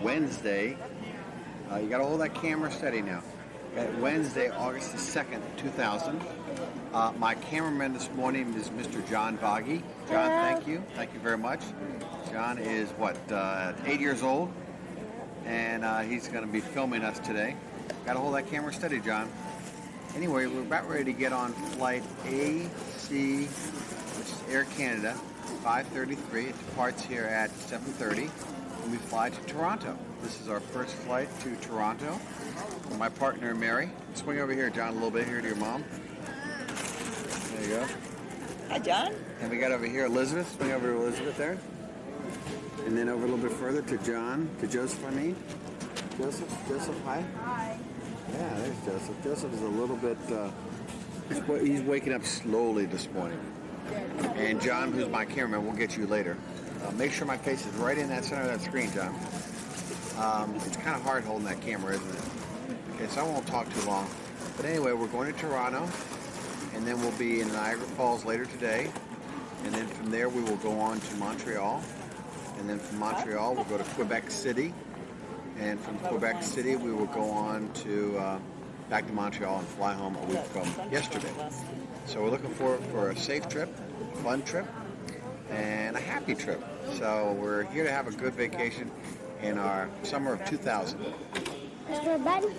Wednesday. You got to hold that camera steady now. Wednesday, August the 2nd, 2000. My cameraman this morning is Mr. John Vaghi. John, thank you. Thank you very much. John is, 8 years old? And he's going to be filming us today. Got to hold that camera steady, John. Anyway, we're about ready to get on flight AC, which is Air Canada, 533. It departs here at 7:30, and we fly to Toronto. This is our first flight to Toronto. My partner, Mary. Swing over here, John, a little bit here to your mom. There you go. Hi, John. And we got over here Elizabeth. Swing over to Elizabeth there. And then over a little bit further to John, to Joseph, I mean. Joseph, hi. Hi. Yeah, there's Joseph. Joseph is a little bit, he's waking up slowly this morning. And John, who's my cameraman, we'll get you later. Make sure my face is right in that center of that screen, John. It's kind of hard holding that camera, isn't it? Okay, so I won't talk too long. But anyway, we're going to Toronto, and then we'll be in Niagara Falls later today. And then from there, we will go on to Montreal. And then from Montreal, we'll go to Quebec City. And from Quebec City, we will go on to back to Montreal and fly home a week from yesterday. So we're looking forward for a safe trip, fun trip, and a happy trip. So we're here to have a good vacation in our summer of 2000. Press the red button?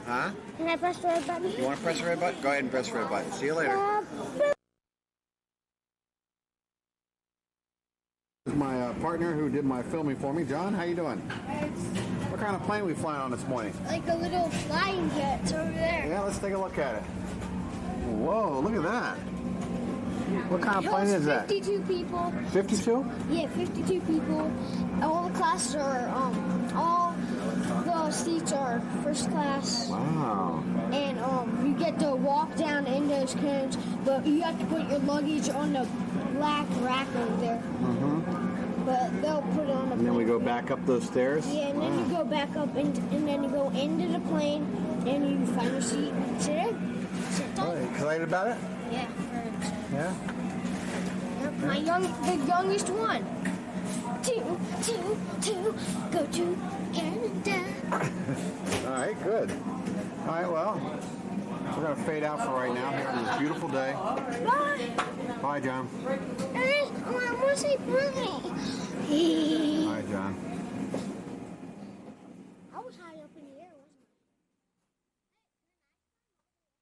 Huh? Can I press the red button? You want to press the red button? Go ahead and press the red button. See you later. This is my partner who did my filming for me. John, how you doing? What kind of plane are we flying on this morning? Like a little flying jet. It's over there. Yeah, let's take a look at it. Whoa, look at that. What kind of plane is that? 52 people. 52? Yeah, 52 people. All the classes are, all the seats are first class. Wow. And you get to walk down in those cones, but you have to put your luggage on the black rack over there. Mm-hmm. But they'll put it on the And then we plane. go back up those stairs? Yeah, and then you go back up, and then you go into the plane, and you find your seat. Sit in. Sit Oh, tight. you excited about it? Yeah. Yeah? The youngest one. Two, go to Canada. All right, good. All right, well, we're going to fade out for right now here on this beautiful day. Bye. Bye, John. And then, I want to say bye. Bye, John. I was high up in the air,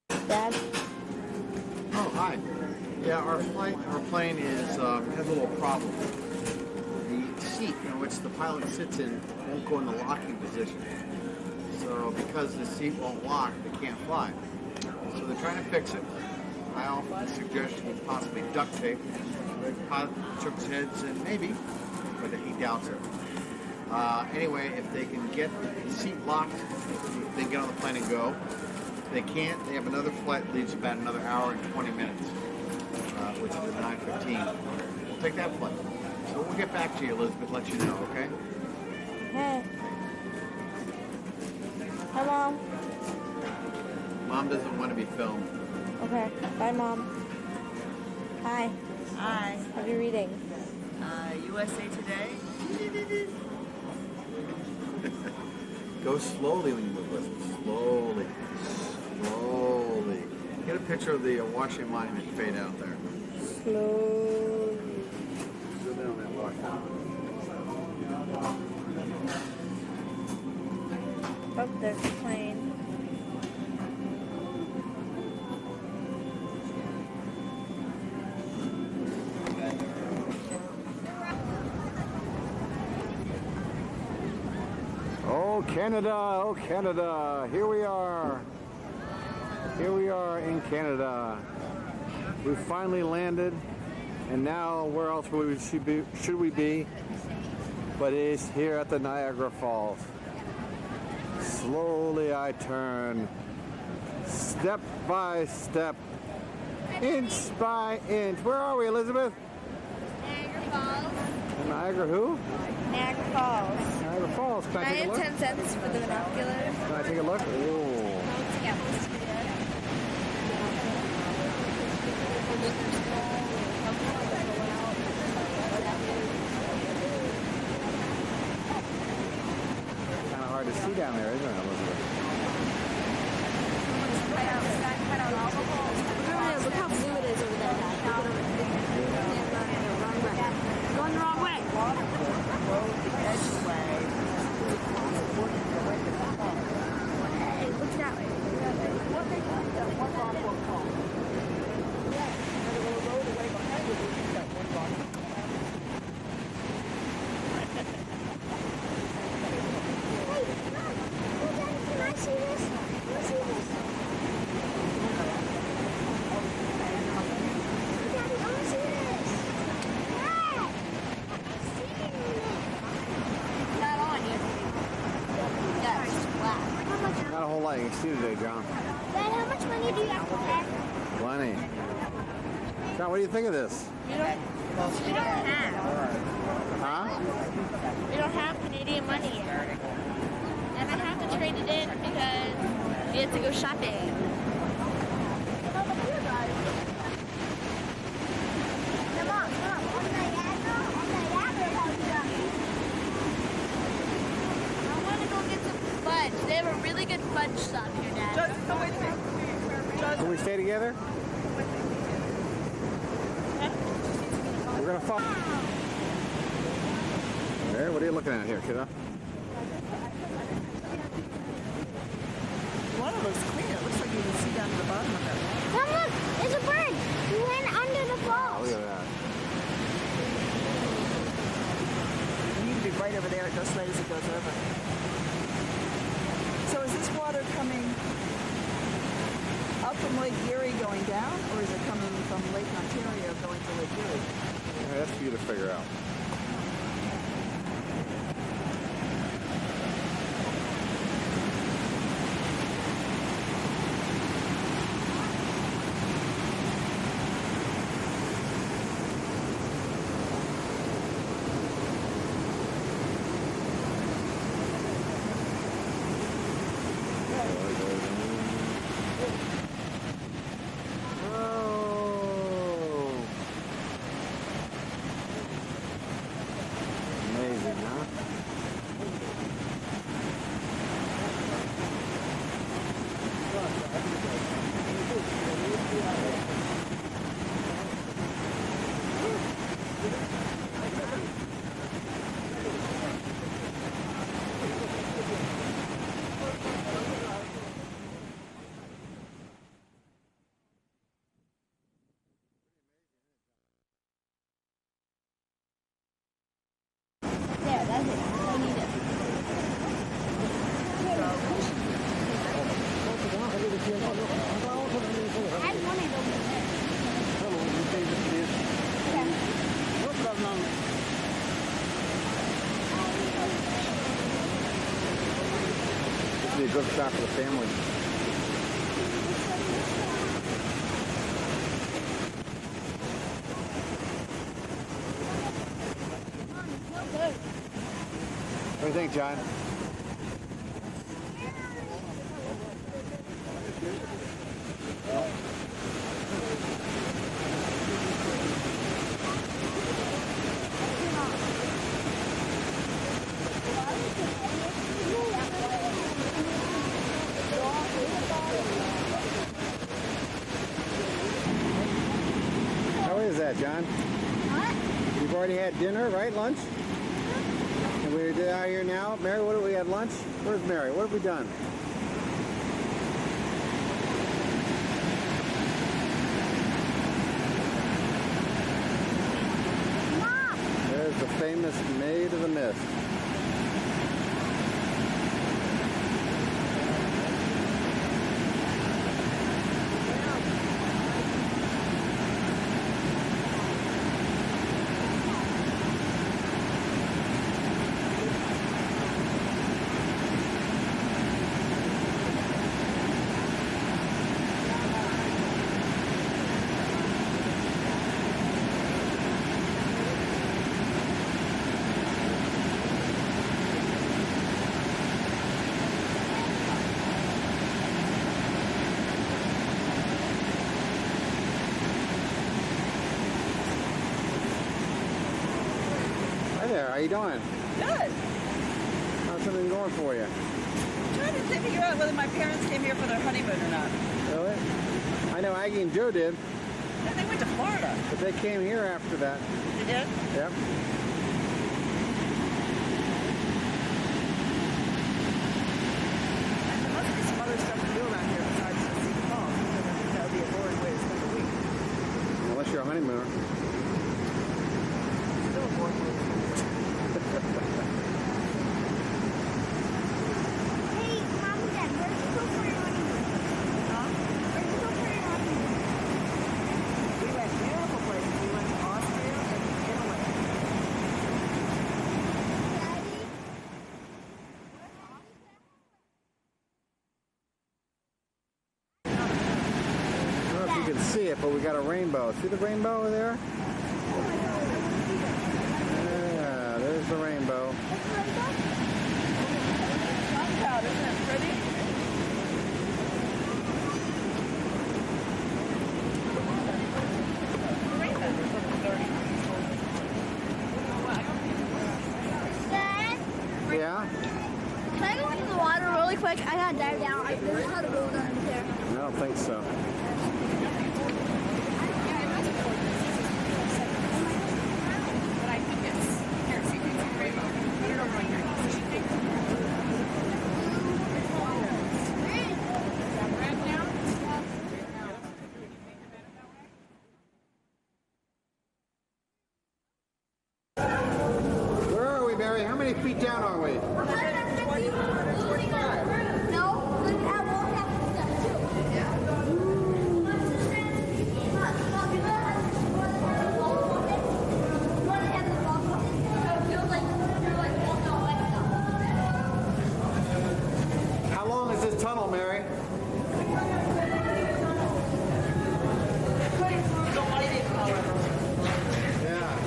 wasn't Dad. Oh, hi. Yeah, our plane is has a little problem. The seat in which the pilot sits in won't go in the locking position. So because the seat won't lock, they can't fly. So they're trying to fix it. I offered the suggestion of possibly duct tape. The pilot shook his head and said maybe, but he doubts it. Anyway, if they can get the seat locked, they can get on the plane and go. If they can't, they have another flight that leaves about another hour and 20 minutes, which is at 9:15. We'll take that flight. So we'll get back to you, Elizabeth, let you know, okay? Hey. Hi, Mom. Mom doesn't want to be filmed. Okay. Bye, Mom. Hi. Hi, What are you reading? USA Today. Go slowly when you move, Elizabeth. Slowly. Slowly. Get a picture of the Washington Monument fade out there. Slowly. Zoom in on that Washington. Oh, there's a plane. Oh Canada, here we are. Here we are in Canada. We finally landed, and now where else should we be? But it's here at the Niagara Falls. Slowly I turn, step by step, inch by inch. Where are we, Elizabeth? Niagara Falls. Niagara who? Niagara Falls. Niagara Falls. Can I take a look? 10 cents for the binoculars. Can I take a look? Ooh. down there, isn't it, Elizabeth? Look how blue it is over there. Going the wrong way. Hey, look that way. Can I see this? Can I see this? Daddy, I want to see this. Dad! I'm seeing it. It's not on yet. Yeah, it's just black. How much? Not a whole lot you can see today, John. Dad, how much money do you have to pay? Plenty. John, what do you think of this? We don't have. Huh? We don't have Canadian money yet. And I have to trade it in because we have to go shopping. I want to go get some fudge. They have a really good fudge shop here, Dad. Can we stay together? We're gonna fall. There, what are you looking at here, kiddo? Water looks clean. It looks like you can see down to the bottom of it. Come look, there's a bird. He went under the Oh, falls. look at that. You need to be right over there just right as it goes over. So is this water coming up from Lake Erie going down, or is it coming from Lake Ontario going to Lake Erie? Yeah, that's for you to figure out. Oh. Amazing, huh? There, that's it. I need it. I had one over there. This would be a good shot for the family. What do you think, John? How is that, John? What? You've already had dinner, right? Lunch? And we're out here now. Mary, what do we had lunch? Where's Mary? What have we done? Mom! There's the famous Maid of the Mist. Hi there, how you doing? Good. How's everything going for you? can't figure out whether my parents came here for their honeymoon or not. Really? I know Aggie and Joe did, And they went to Florida. but they came here after that. They did? Yep. There must be some other stuff to do around here besides just see the falls, because I think that would be a boring way to spend a week. Unless you're a honeymooner. Still a boring way to spend a week. Hey, Mom and Dad, where did you go for your honeymoon? Huh? Where did you go for your honeymoon? We went beautiful places. We went to Austria and Italy. Daddy? I don't know if you can see it, but we got a rainbow. See the rainbow over there? Yeah, there's the rainbow. Sun cloud, isn't it pretty? Dad? Yeah? Can I go into the water really quick? I gotta dive down. There's how to go down there. I don't think so. But I think it's here. See, it's rainbow. Put it over my ear. Red now. Where are we, Mary? How many feet down are we? No, look at all that stuff too. How long is this tunnel, Mary? Yeah.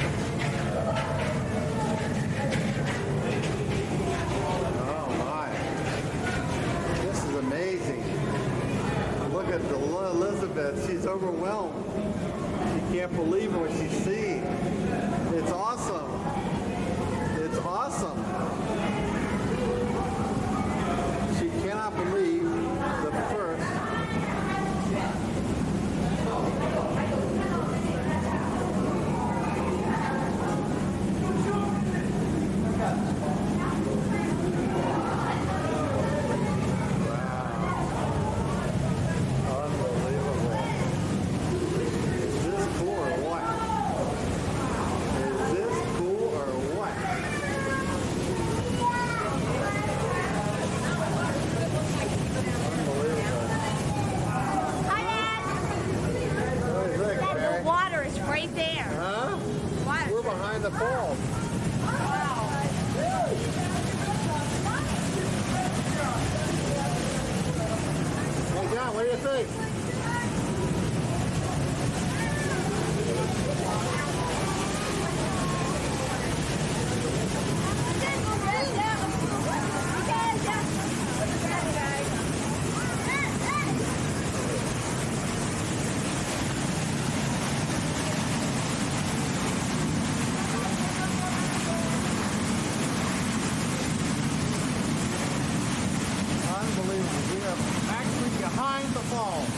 Oh my. This is amazing. Look at Elizabeth. She's overwhelmed. She can't believe what she's seeing. It's awesome. It's awesome. She cannot believe the first. Wow. Unbelievable. Is this cool or what? Is this cool or what? Unbelievable. Hi, Dad. Look, look, Dad, Mary. the water is right there. Huh? Water. We're behind the falls. Hey, John, what do you think? Unbelievable. We are actually behind the falls.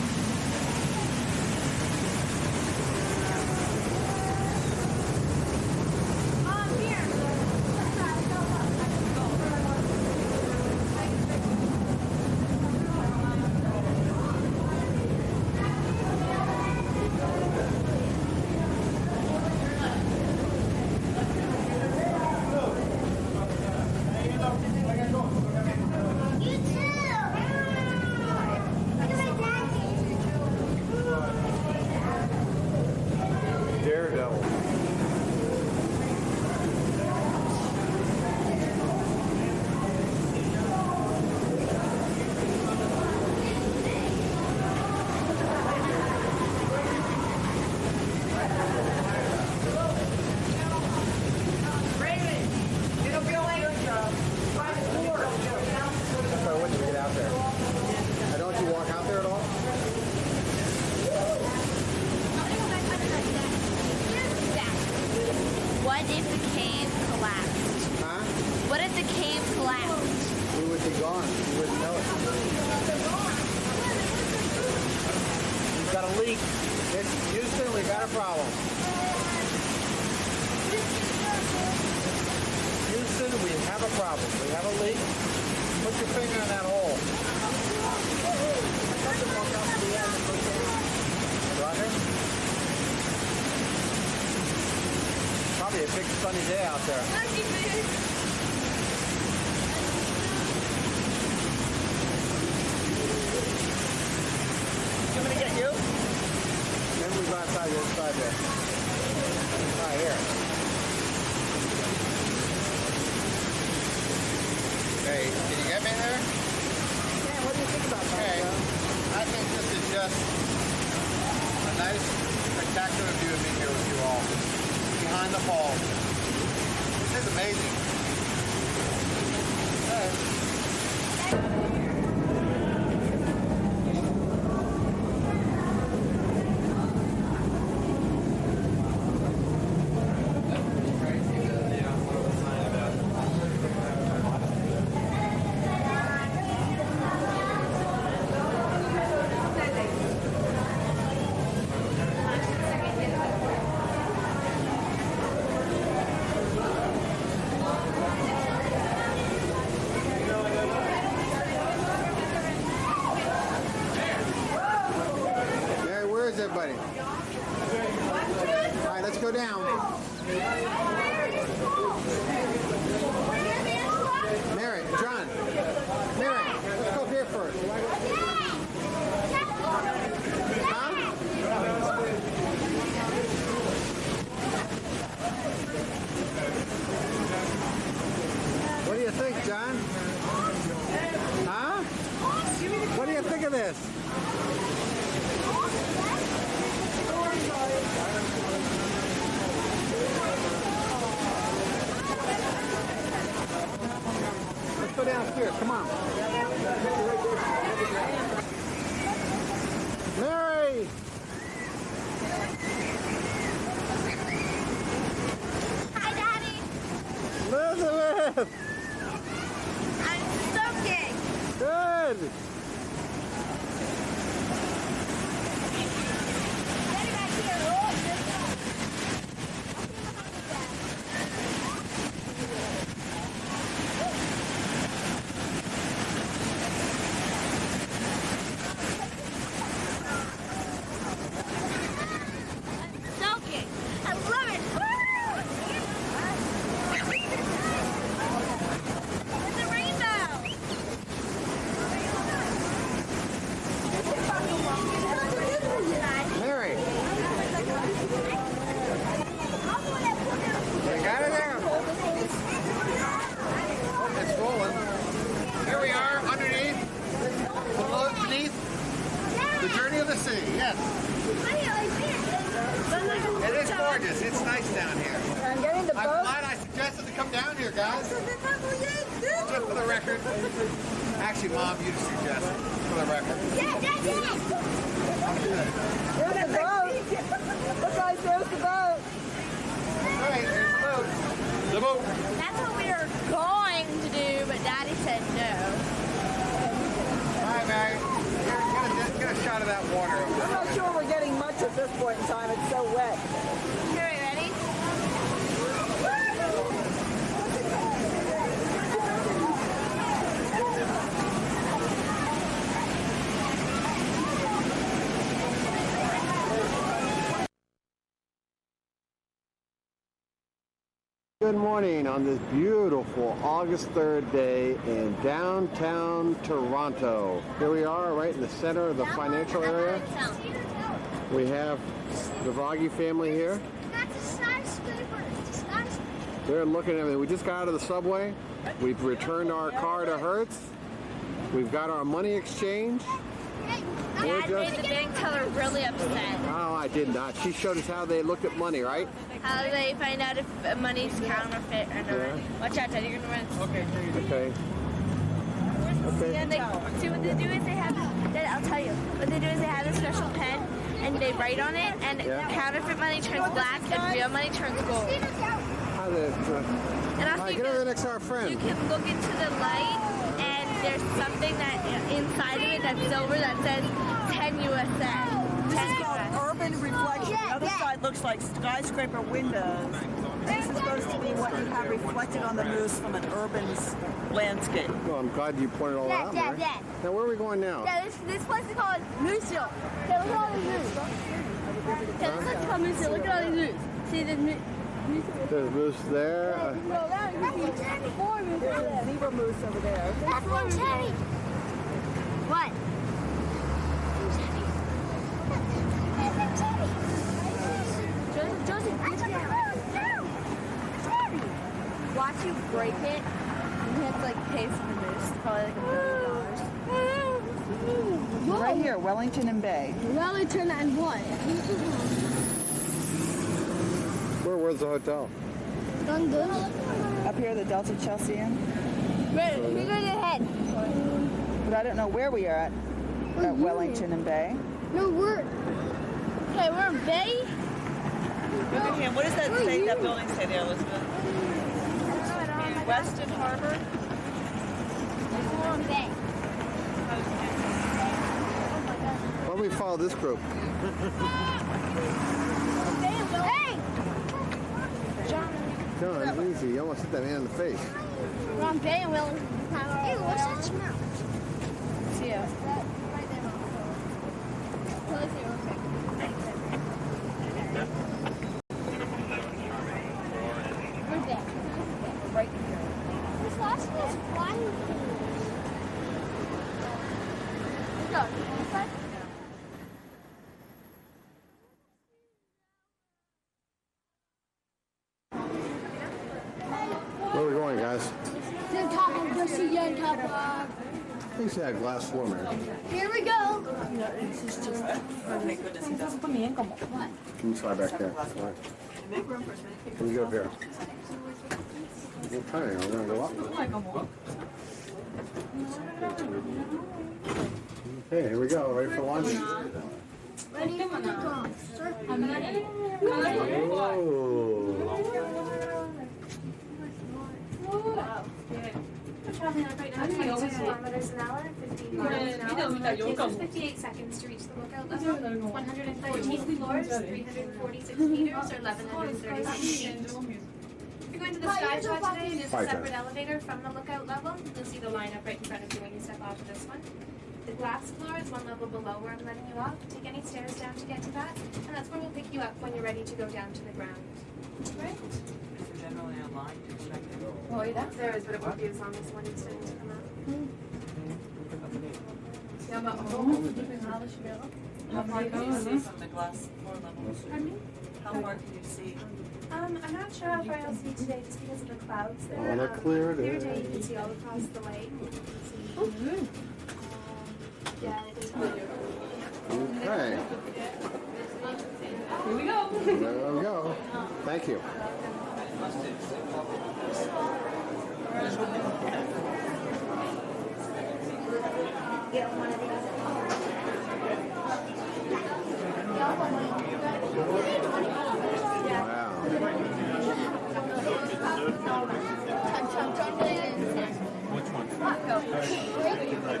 leak. Houston, we got a problem. Houston, we have a problem. We have a leak. Put your finger in that hole. Roger? Probably a big sunny day out there. I'm gonna get you. Then we go outside the other side there. Right here. Hey, can you get me there? Yeah, what do you think about that? Okay. Joe? I think this is just a nice, spectacular view of me here with you all. Behind the falls. This is amazing. Mary, where is everybody? All right, let's go down. Mary, John. Mary, let's go up here first. Huh? What do you think, John? Huh? What do you think of this? Let's go downstairs. Come on. Mary! Hi, Daddy. Elizabeth! I'm soaking. Good! Daddy, right here. Soaking. I love it. It's a rainbow. Mary! You got it there? Oh, it's rolling. Here we are, underneath, beneath the journey of the sea. Yes. It is gorgeous. It's nice down here. I'm getting the I'm boat. glad I suggested to come down here, guys. Just for the record. Actually, Mom, you suggested for the record. There's the boat. Look, guys, there's the boat. All right, there's the boat. The boat. That's what we were going to do, but Daddy said no. All right, Mary. Here, get a shot of that water. I'm not sure we're getting much at this point in time. It's so wet. Here, are you ready? Good morning on this beautiful August 3rd day in downtown Toronto. Here we are right in the center of the financial area. We have the Vaghi family here. That's a skyscraper. It's a skyscraper. They're looking at everything. We just got out of the subway. We've returned our car to Hertz. We've got our money exchange. We're Dad made just... the bank teller really upset. Oh, I did not. She showed us how they looked at money, right? How do they find out if money's counterfeit or not? Yeah. Watch out, Dad, you're gonna run. Okay. And they, see what they do is they have, Dad, I'll tell you. What they do is they have a special pen and they write on it, and counterfeit money turns black and real money turns gold. How they, And also Hi, you get over can, next to our you friend. can look into the light, and there's something that inside of it that's silver that says 10 US cents. This is called Tennis. urban reflection. The other side looks like skyscraper windows. This is supposed to be what you have reflected on the moose from an urban landscape. Well, I'm glad you pointed all that out, Mary. Now, where are we going now? Yeah, this place is called Moose Hill. Okay, look at all these moose. Okay, this is called Moose Hill. Look at all these moose. See, there's moose. There's moose there. No, that is four moose over there. Zebra moose over there. That's one Teddy. What? Josie, get down. Watch you break it. You have to like pay for the moose. Probably like $1 million. Right here, Wellington and Bay. Wellington and what? Where's the hotel? London. Up here, the Delta Chelsea Inn. Wait, we go ahead. But I don't know where we are at Wellington and Bay. No, we're Okay, we're in Bay. Look at him. What does that say? That building say there, Elizabeth? Weston Harbor. We're in Bay. Why don't we follow this group? Hey! John, it's easy. You almost hit that man in the face. We're on Bay and Will. Ew, what's that smell? See ya. We're there. Right here. This last one is flying. Let's go. Where are we going, guys? To the top of the Young Top. You see that glass floor, man. Here we go. Can you slide back there? Can you go up here? We're trying. We're going to go up. Okay, here we go. Ready for lunch? Ready for the call, sir? Oh. Traveling up right now, 22 kilometers an hour, 15 miles an hour. Takes us 58 seconds to reach the lookout level. 114 floors, 346 meters, or 1,136 feet. If you're going to the sky shot today, there's a separate elevator from the lookout level. You'll see the lineup right in front of you when you step off of this one. The glass floor is one level below where I'm letting you off. Take any stairs down to get to that, and that's where we'll pick you up when you're ready to go down to the ground. Right? Generally online to check in. Well, that's there is, but it won't be as long as one needs to come out. How far can you see from the glass floor level? Pardon me? How far can you see? I'm not sure how far I'll see today just because of the clouds there. Oh, they're clear, Clear dude. day, you can see all across the lake. You can see. Yeah, it is clear. Okay. Here we go. There we go. Thank you.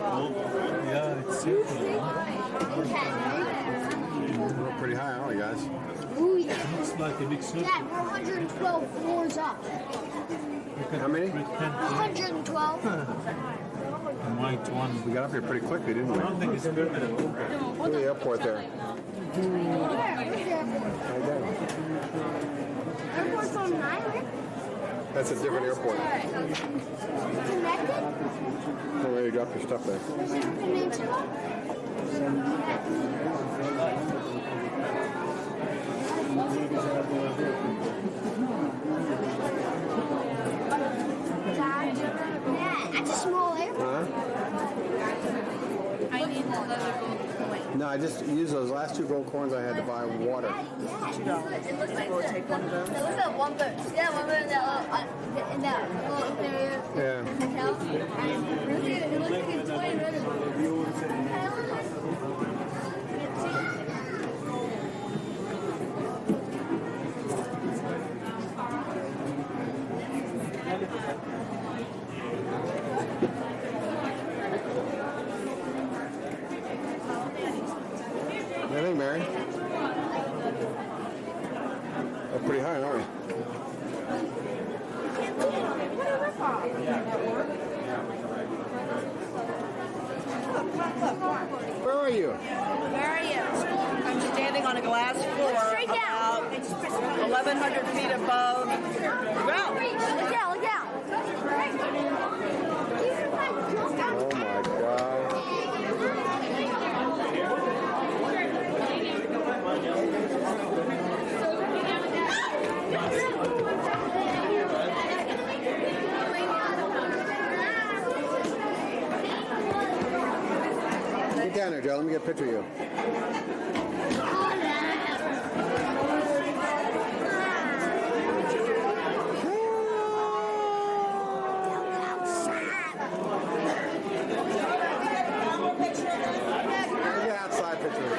Wow. Yeah, it's simple. We're pretty high, aren't we, guys? Ooh, yeah. Looks like a big circle. Dad, we're 112 floors up. How many? 112. White one. We got up here pretty quickly, didn't we? I don't think it's permanent. Look at the airport there. Where's the airport? Right there. Airport's on an island. That's a different airport. Connected? Oh, where you drop your stuff there. There's a peninsula. Yeah, that's a small airport. Huh? I need another gold coin. No, I just used those last 2 gold coins I had to buy water. It looks like We'll take one of those. It looks like one bird. Yeah, one bird in that little area. Yeah. Hotel. It looks like a toy, really. What do you think, Mary? up pretty high, aren't we? Where are you? Where are you? I'm standing on a glass floor Straight down. about 1,100 feet above the ground. Look down, look down. Oh my God. Get down there, Joe. Let me get a picture of you. Get an outside picture.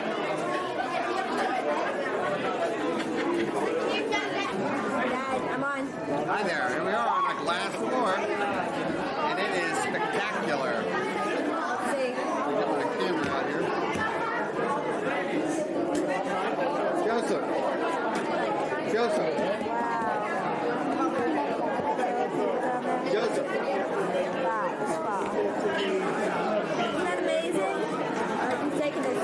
Dad, I'm on. Hi there. Here we are on a glass floor, and it is spectacular. See. Get my camera out here. Joseph. Joseph. Joseph. Isn't that amazing? He's taking this.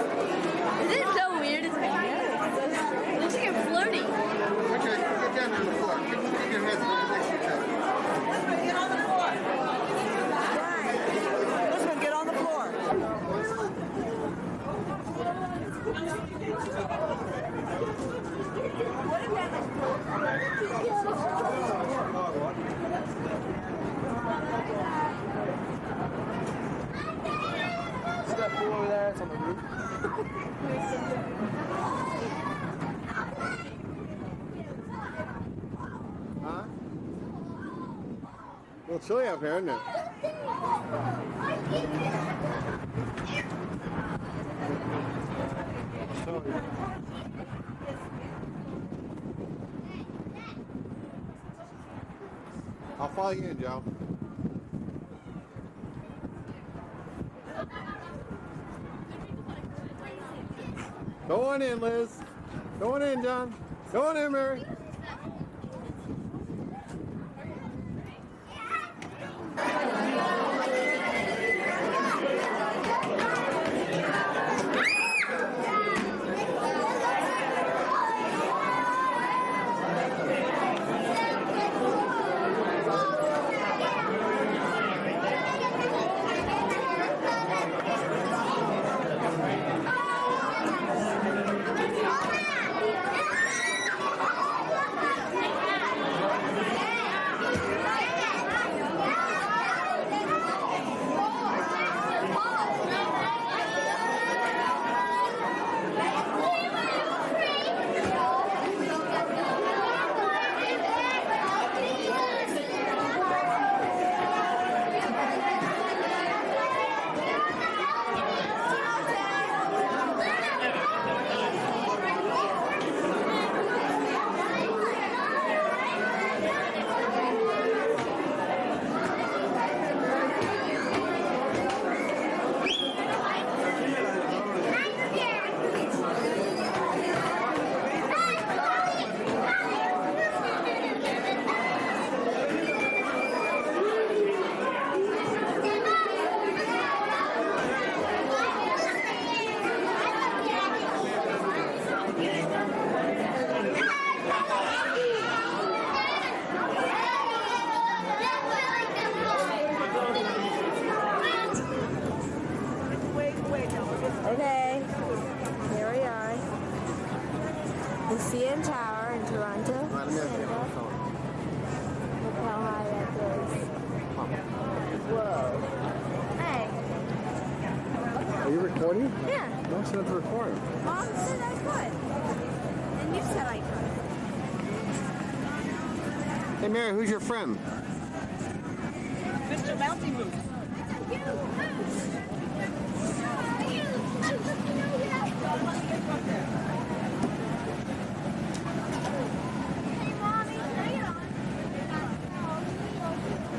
Isn't it so weird? It's like, it looks like you're floating. Get down on the floor. Keep your heads next to each other. Get on the floor. This one, get on the floor. See that pool over there? It's on the roof. Huh? A little chilly up here, isn't it? I'll follow you in, Joe. Go on in, Liz. Go on in, John. Go on in, Mary. Okay, here we are. The CN Tower in Toronto. All right, let me have you on the phone. Look how high that is. Whoa. Hey. Are you recording? Yeah. No, it's not to record. Mom said I could. And you said I could. Hey, Mary, who's your friend? Mr. Mounty Moose.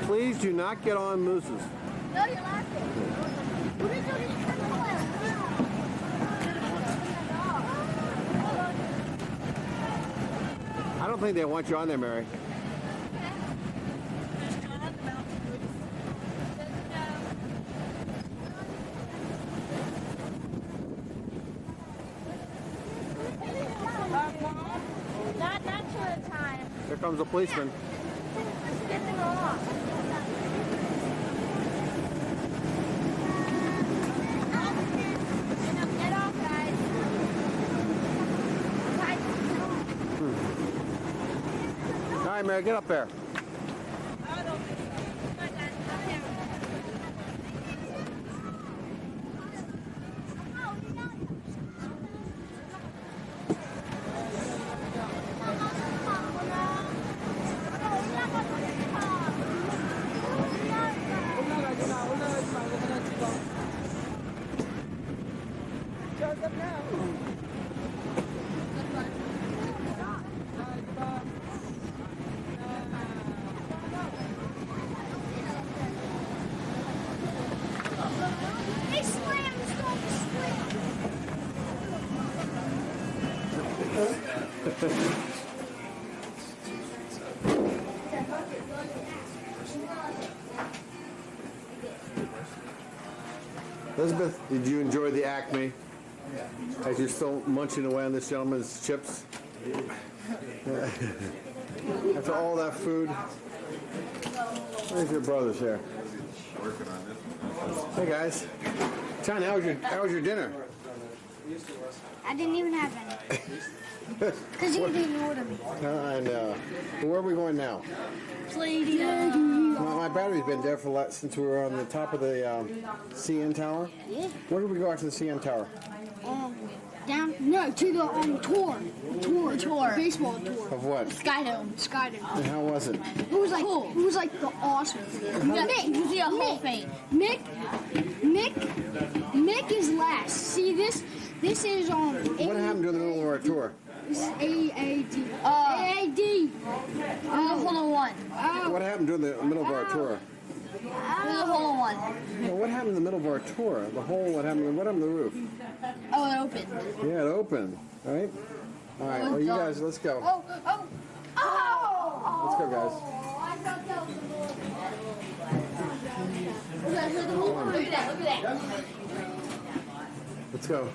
Please do not get on mooses. No, you're laughing. I don't don't think they want you on there, Mary. Not two at a time. Here comes the policeman. Let's get them off. Get off, guys. All right, Mary, get up there. They slam the stove, Elizabeth, did you enjoy the Acme? As you're still munching away on this gentleman's chips? After all that food? Where's your brothers here? Hey guys. John, how was your dinner? I didn't even have any. Because you didn't order me. I know. Where are we going now? My battery's been dead since we were on the top of the CN Tower. Yeah. Where did we go after the CN Tower? Down? No, to the tour. Baseball tour. Of what? Skydome. And how was it? It was like cool. It was like the awesome. Mick, you see a whole thing. Mick is last. See this? This is on. What happened during the middle of our tour? This is AAD. AAD. Hold on one. What happened during the middle of our tour? Hold on one. Well, what happened in the middle of our tour? What happened to the roof? Oh, it opened. Yeah, it opened, right? All right, well, you guys, let's go. Let's go, guys. Look at that. Let's go.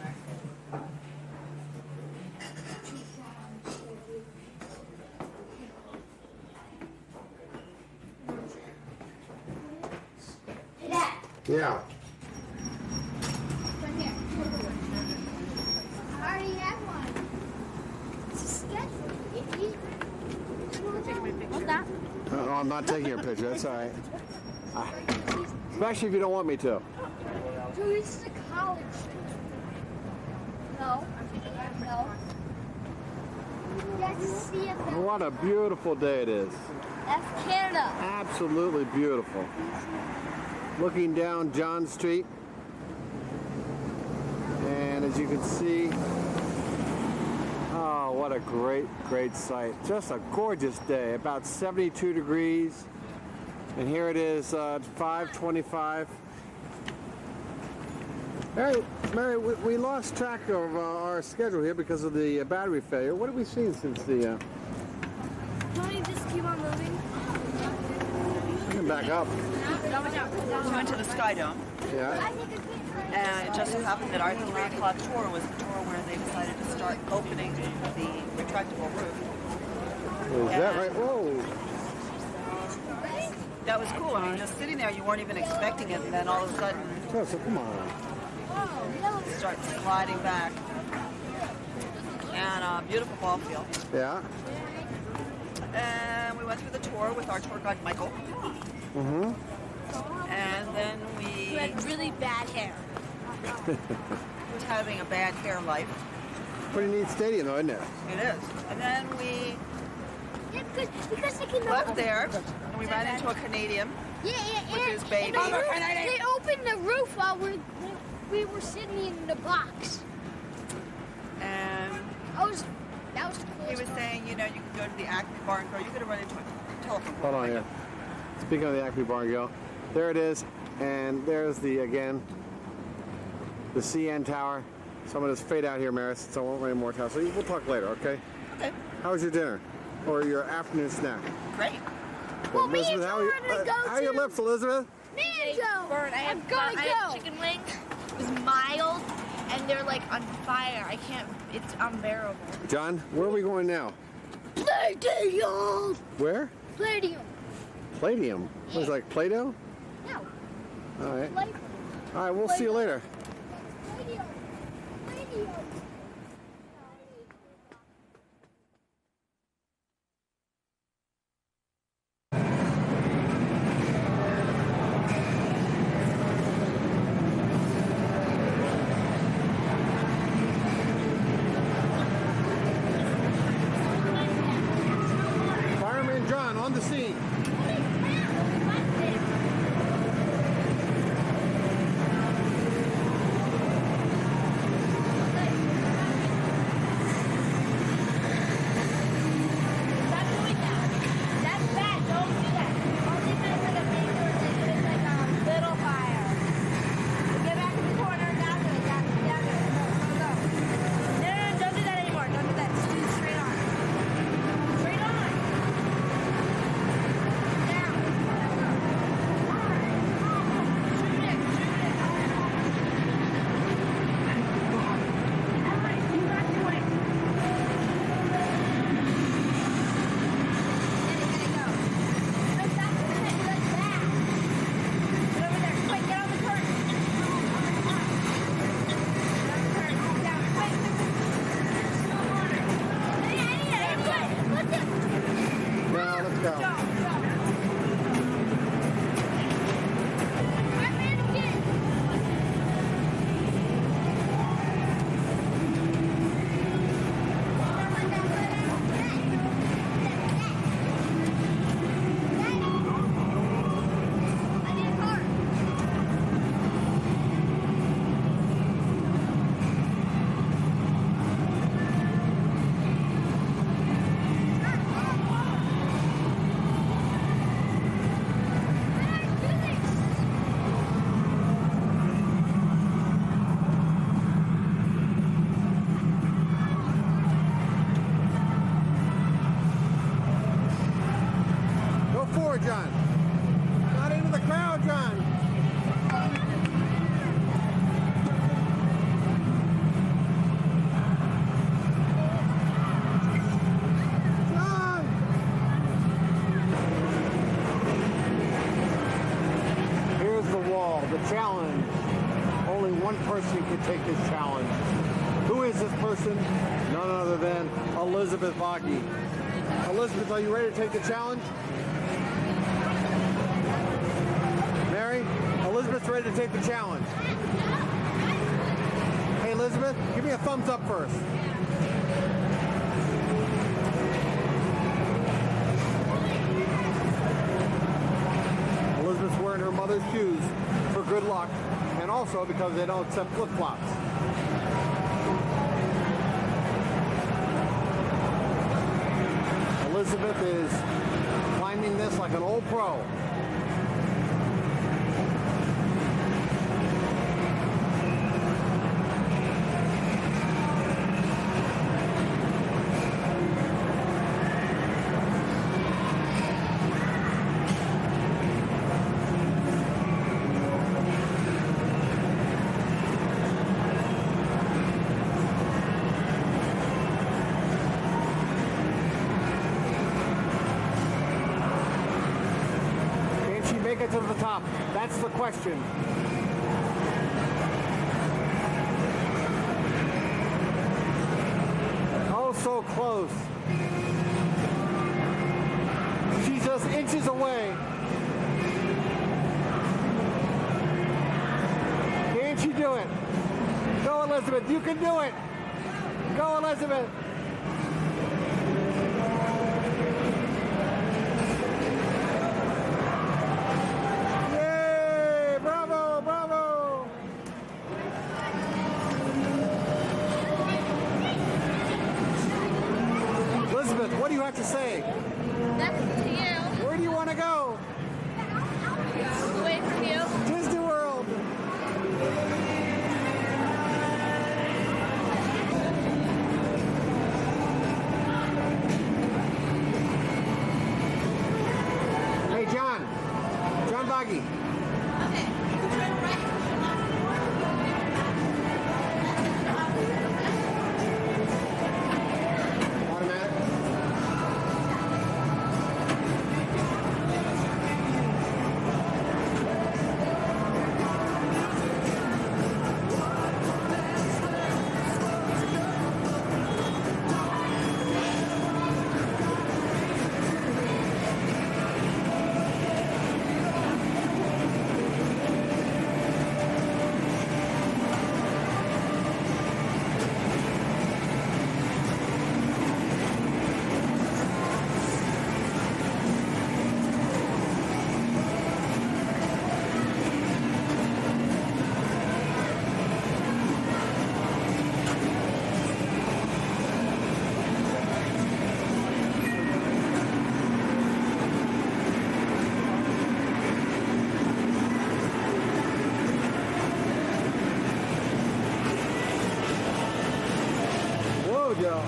Yeah. Right here. I already have one. It's a schedule. What's that? No, I'm not taking your picture. That's all right. Especially if you don't want me to. Dude, this is a college. No. That's CFL. What a beautiful day it is. That's Canada. Absolutely beautiful. Looking down John Street. And as you can see, oh, what a great sight. Just a gorgeous day. About 72 degrees. And here it is, 5:25. Mary, we lost track of our schedule here because of the battery failure. What have we seen since the... Don't you just keep on moving? We can back up. We went to the Skydome, Yeah. and it just so happened that our 3 o'clock tour was the tour where they decided to start opening the retractable roof. Is that right? Whoa. That was cool. I mean, just sitting there, you weren't even expecting it, and then all of a sudden, So come on. it starts sliding back. And a beautiful ball field. Yeah. And we went through the tour with our tour guide, Michael. Mm-hmm. And then You we had really bad hair. was having a bad hair life. Pretty neat stadium, though, isn't it? It is. And then we Yeah, because they can left there, and we ran into a Canadian. Yeah, With and, his baby. and they opened the roof while we were sitting in the box. And That was the he coolest was part. saying, you know, you can go to the Acme Bar and Grill. You could have run into a telephone Hold pole. on here. Speaking of the Acme Bar and Grill, there it is, and there's the CN Tower. So I'm gonna just fade out here, Maris, so I won't run any more time. So we'll talk later, okay? Okay. How was your dinner? or your afternoon snack? Great. Well, me and Elizabeth, Joe are gonna go how are your to- lips, Elizabeth? Me and Joe. Bird, I have chicken wings. It was mild, and they're like on fire. I can't. It's unbearable. John, where are we going now? Palladium. Where? Palladium. Palladium. What is it, like Play-Doh? No. All right. Like All right, we'll see you later. Palladium. Palladium. Fireman John on the scene. Stop doing that. That's bad. Don't do that. Only when it's like a major, like it's like a little fire. Get back in the corner. Down there. Down there. Go. No, don't do that anymore. Don't do that. Just do it straight on. Straight on. Down. Shoot it. Alright, keep back your way. Now let's go. Go forward, John. Not into the crowd, John. John! Here's the wall, the challenge. Only one person can take this challenge. Who is this person? None other than Elizabeth Vaghi. Elizabeth, are you ready to take the challenge? Mary, Elizabeth's ready to take the challenge. Hey, Elizabeth, give me a thumbs up first. Elizabeth's wearing her mother's shoes for good luck, and also because they don't accept flip-flops. Elizabeth is climbing this like an old pro. Can she make it to the top? That's the question. Oh, so close. She's just inches away. Can she do it? Go, Elizabeth. You can do it. Go, Elizabeth. Yay! Bravo, bravo. Elizabeth, what do you have to say? That's to you. Where do you want to go? Away from you. Disney World. road, y'all.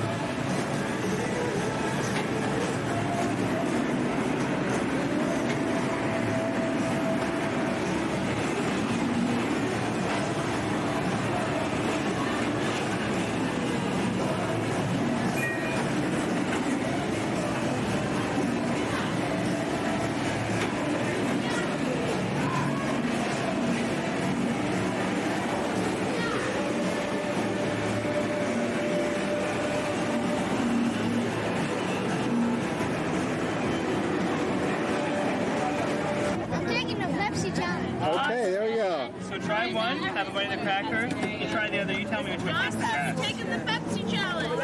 I'm taking the Pepsi challenge. Okay, there we go. So try one, have a bite of the cracker. You try the other, you tell me which one tastes the best. Taking the Pepsi challenge.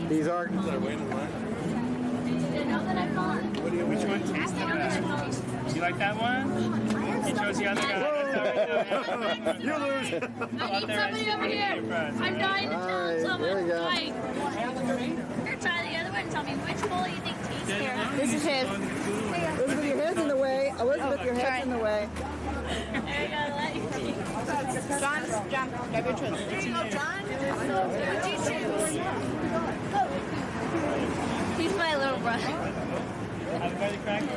These are. Which one tastes the best? You like that one? He chose the other guy. You lose. I need somebody over here. I'm dying to tell Alright, someone. there we go. Like, here, try the other one and tell me which bowl you think tastes better. This is his. Elizabeth, your head's in the way. Elizabeth, your head's in the way. There you go, let you see. John, grab your choice. There you go, John. What do you choose? He's my little brother. Have a bite of cracker.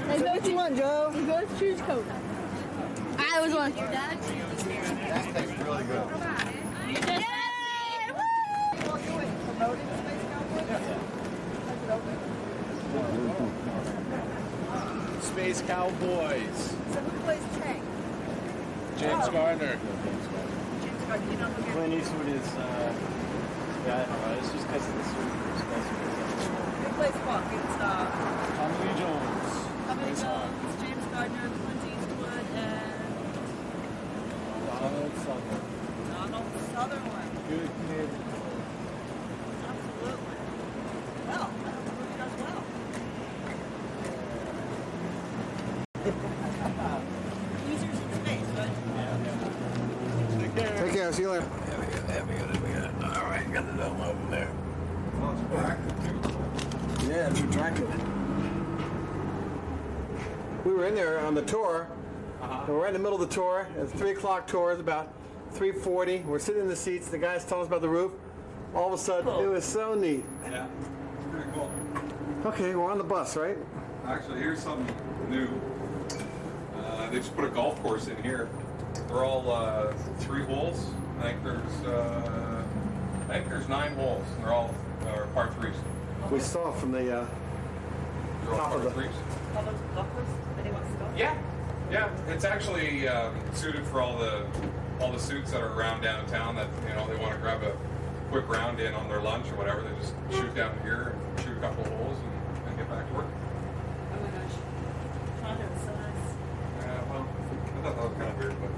Hey, what you want, Joe? You go choose Coke. I was one. That tastes really good. Space Cowboys. So who plays Tank? James Garner. James Garner. You know who Clint Eastwood is, yeah, I don't know, it's just because of the suit. Who plays Buck? It's Tommy Lee Jones. Tommy Lee Jones, James Gardner, Clint Eastwood, and Donald Sutherland. Donald Sutherland. Good kid. Absolutely. Well, that movie does well. Weezer's in space, right? Take care. See you later. All right, got the dome over there. Yeah, it's attractive. We were in there on the tour. And we're right in the middle of the tour. It's a 3 o'clock tour. It's about 3:40. We're sitting in the seats. The guy's telling us about the roof. All of a sudden, it was so neat. Yeah, pretty cool. Okay, we're on the bus, right? Actually, here's something new. They just put a golf course in here. They're all 3 holes. I think there's 9 holes. And they're all par 3s. We saw from the They're all Top par of the- 3s. All those buffers? Anyone stuff? Yeah, yeah. It's actually suited for all the suits that are around downtown that they want to grab a quick round in on their lunch or whatever. They just shoot down here and shoot a couple of holes and get back to work. Oh my gosh. Toronto is so nice. Yeah, well, I thought that was kind of weird, but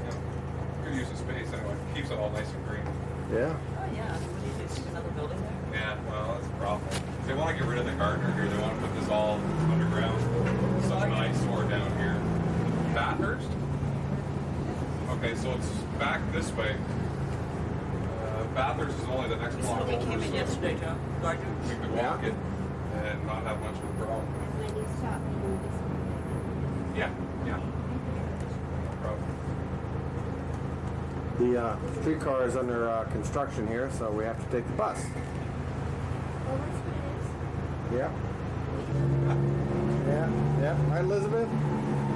good use of space anyway. Keeps it all nice and green. yeah. Oh yeah. What do you do? Stick another building there? Yeah, well, that's a problem. They want to get rid of the Gardner here. They want to put this all underground. Such an eyesore down here. Bathurst? Okay, so it's back this way. Bathurst is only the next This block movie over, came in so yesterday, Joe. Gardner. we could walk it and not have much of a problem. Yeah, yeah. No problem. The streetcar is under construction here, so we have to take the bus. Yeah. Yeah. Right, Elizabeth?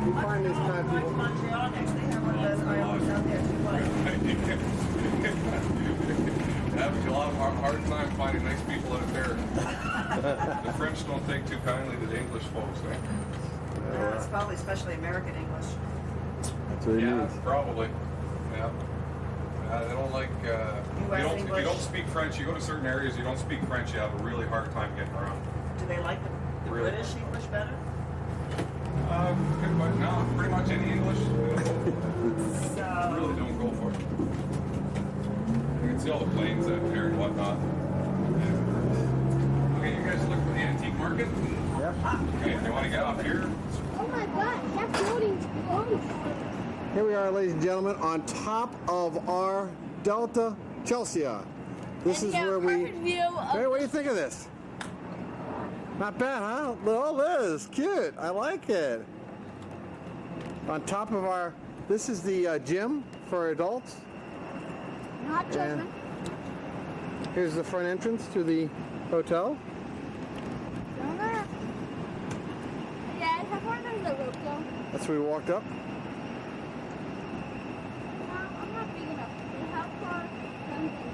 You find these kind of Going to people. Montreal next. They have one of those islands out there too. Having a lot of hard time finding nice people out there. The French don't take too kindly to the English folks. Eh? It's probably especially American English. That's what it Yeah, means. probably. Yeah. They don't like. If you don't speak French, you go to certain areas. You don't speak French, you have a really hard time getting around. Do they like the Really? British English better? Good question. No, pretty much any English. So, Really don't go for it. You can see all the planes out there and whatnot. Okay, you guys look for the antique market. Yeah. Okay, you want to get off here? Oh my God, that building's close. Here we are, ladies and gentlemen, on top of our Delta Chelsea. This is where we. Hey, what do you think of this? Not bad, huh? Oh, Liz, cute. I like it. on top of our, this is the gym for adults. Not children. Here's the front entrance to the hotel. Yeah, how far does the rope go? That's where we walked up. I'm not big enough. How far does the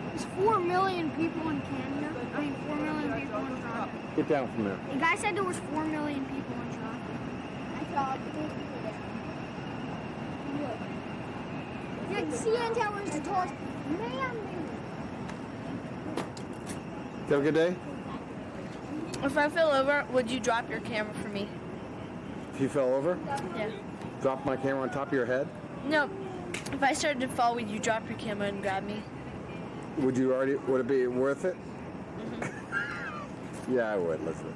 There's 4 million people in Canada. I mean, 4 million people in Toronto. Get down from there. The guy said there was 4 million people in Toronto. I saw it. Yeah, the CN Tower is the tallest. Man, You have a good day? If I fell over, would you drop your camera for me? If you fell over, Yeah. drop my camera on top of your head. No. If I started to fall, would you drop your camera and grab me? Would it be worth it? Yeah, I would. Listen.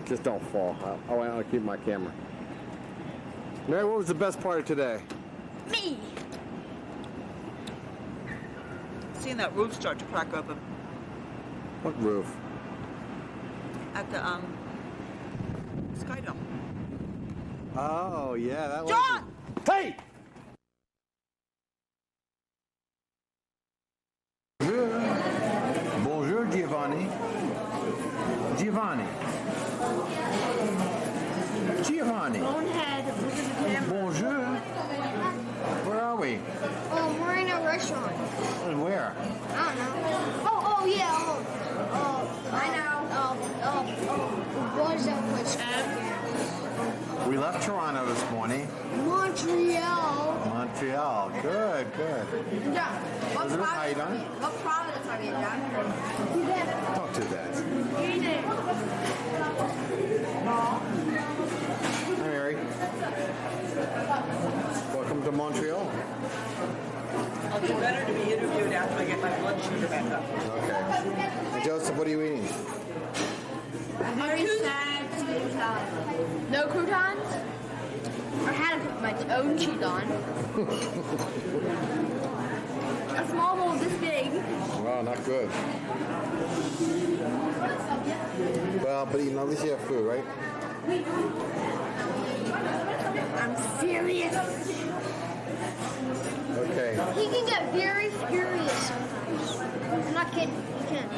Just don't fall. I want to keep my camera. Mary, what was the best part of today? Me! Seeing that roof start to crack open What roof? at the Sky Dome. Oh, yeah, that was. John! Hey! Bonjour, Giovanni. Giovanni. Giovanni. bonehead, look at the camera. Bonjour. Where are we? Oh, we're in a restaurant. And where? I don't know. Oh, yeah. I know. What is that place? We left Toronto this morning. Montreal. Montreal. Good. John, what Elizabeth, how you doing? What province are you in, John? Don't do that. Eat it. Hi, Mary. Welcome to Montreal. I'll do better to be interviewed after I get my blood sugar back up. Okay. Hey, Joseph, what are you eating? Very sad Caesar salad. No croutons? I had to put my own cheese on. A small bowl this big. Wow, not good. Well, but at least you have food, right? I'm serious. Okay. He can get very furious sometimes. I'm not kidding. He can.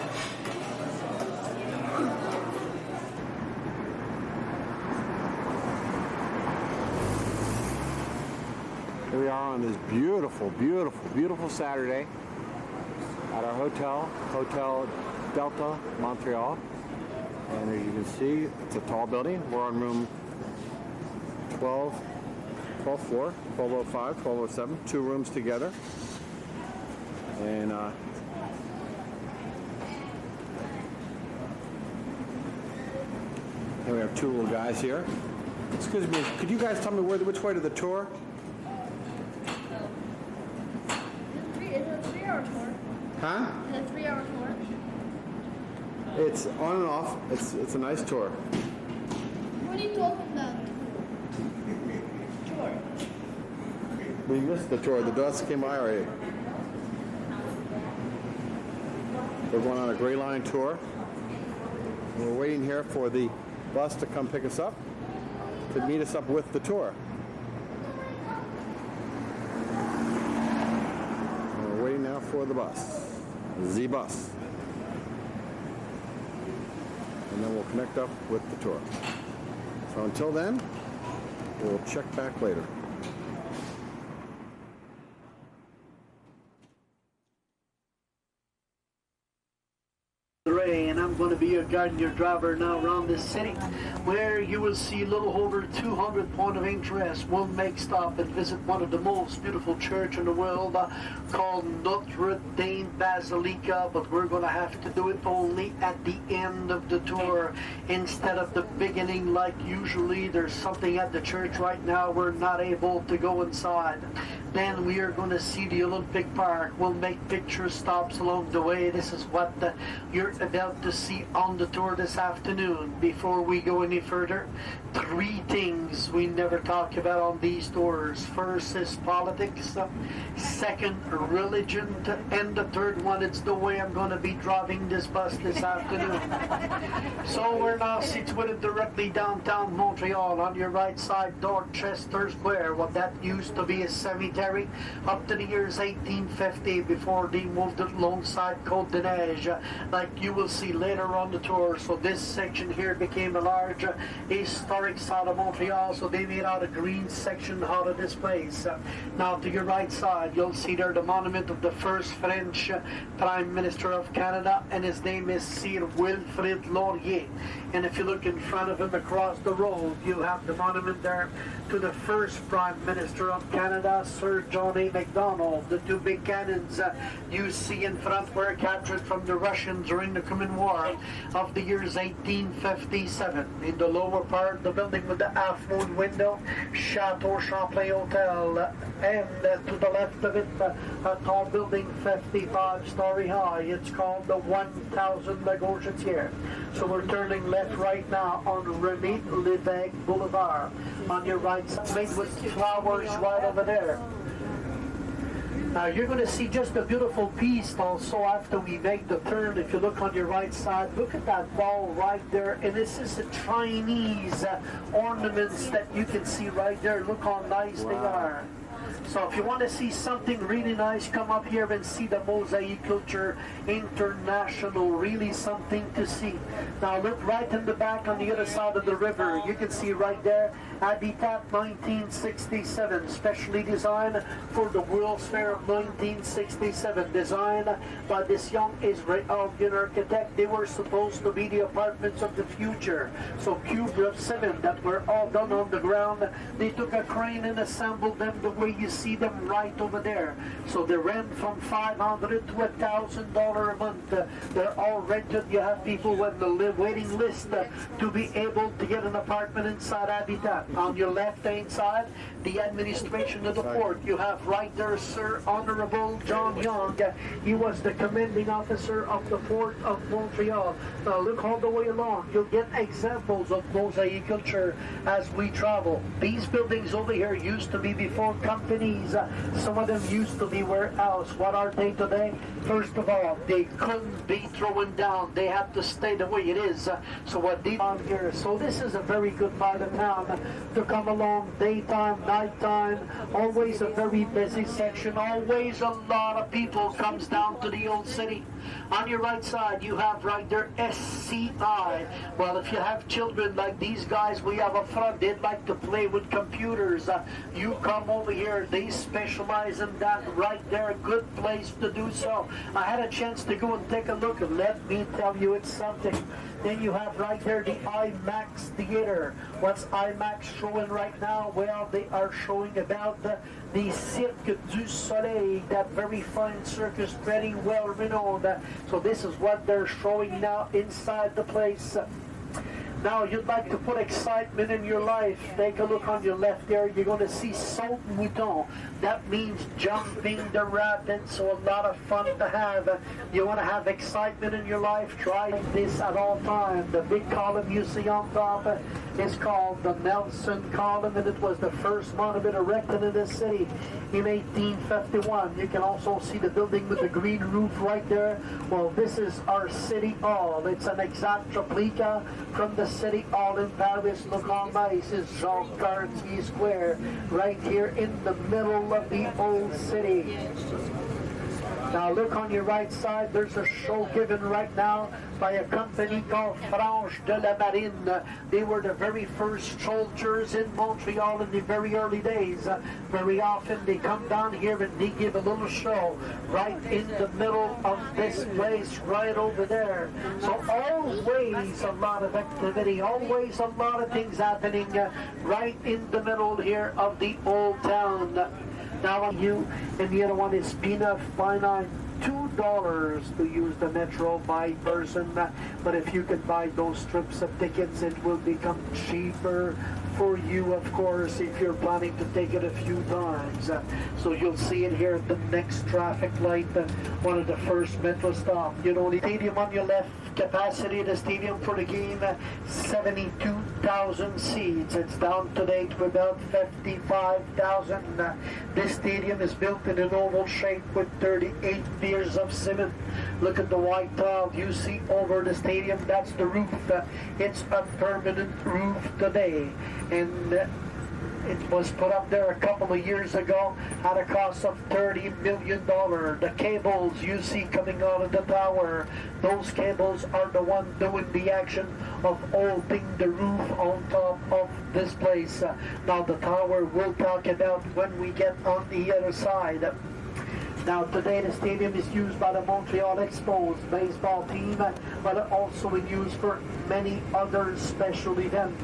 Here we are on this beautiful Saturday at our hotel, Hotel Delta, Montreal. And as you can see, it's a tall building. We're on room 12th floor, 1205, 1207, 2 rooms together. And we have 2 little guys here. Excuse me, could you guys tell me which way to the tour? Is it a 3-hour tour? Huh? Is it a 3-hour tour? It's on and off. It's a nice tour. What are you talking about? Tour. We missed the tour. The bus came by already. We're going on a Gray Line tour. We're waiting here for the bus to come pick us up, to meet us up with the tour. And we're waiting now for the bus. The bus. And then we'll connect up with the tour. So until then, we'll check back later. And I'm going to be guiding your driver now around this city, where you will see a little over 200 point of interest. We'll make stop and visit one of the most beautiful church in the world called Notre Dame Basilica, but we're going to have to do it only at the end of the tour instead of the beginning like usually. There's something at the church right now we're not able to go inside. Then we are going to see the Olympic Park. We'll make picture stops along the way. This is what you're about to see see on the tour this afternoon. Before we go any further, 3 things we never talk about on these tours. First is politics, second, religion, and the third one, it's the way I'm going to be driving this bus this afternoon. So we're now situated directly downtown Montreal. On your right side, Dorchester Square. Well, that used to be a cemetery up to the years 1850 before they moved it alongside Côte de Neige, like you will see later on the tour. So this section here became a large historic side of Montreal, so they made out a green section out of this place. Now to your right side, you'll see there the monument of the first French Prime Minister of Canada, and his name is Sir Wilfrid Laurier. And if you look in front of him across the road, you have the monument there to the first Prime Minister of Canada, Sir John A. Macdonald. The 2 big cannons you see in front were captured from the Russians during the Crimean War of the years 1857. In the lower part, the building with the half-moon window, Chateau Champlain Hotel, and to the left of it, a tall building 55-story high. It's called the 1000 La Gauchetière. So we're turning left right now on René Lévesque Boulevard. On your right side, made with flowers right over there. Now you're going to see just a beautiful piece also after we make the turn. If you look on your right side, look at that ball right there. And this is the Chinese ornaments that you can see right there. Look how nice they are. So if you want to see something really nice, come up here and see the Mosaic Culture International. Really something to see. Now look right in the back on the other side of the river. You can see right there, Habitat 1967, specially designed for the World's Fair of 1967. Designed by this young Israeli architect. They were supposed to be the apartments of the future. So cubes of cement that were all done on the ground. They took a crane and assembled them the way you see them right over there. So they rent from $500 to $1,000 a month. They're all rented. You have people with the waiting list to be able to get an apartment inside Habitat. On your left-hand side, the administration of the port. You have right there Sir Honorable John Young. He was the commanding officer of the port of Montreal. Now look all the way along. You'll get examples of mosaic culture as we travel. These buildings over here used to be before companies. Some of them used to be warehouse. What are they today? First of all, they couldn't be thrown down. They have to stay the way it is. So what they on here. So this is a very good part of town to come along daytime, nighttime. Always a very busy section. Always a lot of people comes down to the old city. On your right side, you have right there SCI. Well, if you have children like these guys we have up front, they'd like to play with computers. You come over here. They specialize in that right there. A good place to do so. I had a chance to go and take a look, and let me tell you, it's something. Then you have right there the IMAX Theater. What's IMAX showing right now? Well, they are showing about the Cirque du Soleil, that very fine circus, very well renowned. So this is what they're showing now inside the place. Now, you'd like to put excitement in your life. Take a look on your left there. You're going to see Saut Mouton. That means jumping the rabbit, so a lot of fun to have. You want to have excitement in your life? Try this at all times. The big column you see on top is called the Nelson Column, and it was the first monument erected in this city in 1851. You can also see the building with the green roof right there. Well, this is our City Hall. It's an exact replica from the City Hall in Paris. Look how nice is Jean Cartier Square, right here in the middle of the old city. Now look on your right side, there's a show given right now by a company called Franche de la Marine. They were the very first soldiers in Montreal in the very early days. Very often they come down here and they give a little show right in the middle of this place, right over there. So always a lot of activity, always a lot of things happening right in the middle here of the old town. Now on you, and the other one is Peanut by $2 to use the metro by person. But if you can buy those strips of tickets, it will become cheaper for you, of course, if you're planning to take it a few times. So you'll see it here at the next traffic light, one of the first metro stops. You know, the stadium on your left, capacity of the stadium for the game, 72,000 seats. It's down to date with about 55,000. This stadium is built in an oval shape with 38 meters of cement. Look at the white tile you see over the stadium. That's the roof. It's a permanent roof today. And it was put up there a couple of years ago at a cost of $30 million. The cables you see coming out of the tower, those cables are the one doing the action of holding the roof on top of this place. Now the tower we'll talk about when we get on the other side. Now today the stadium is used by the Montreal Expos baseball team, but also in use for many other special events.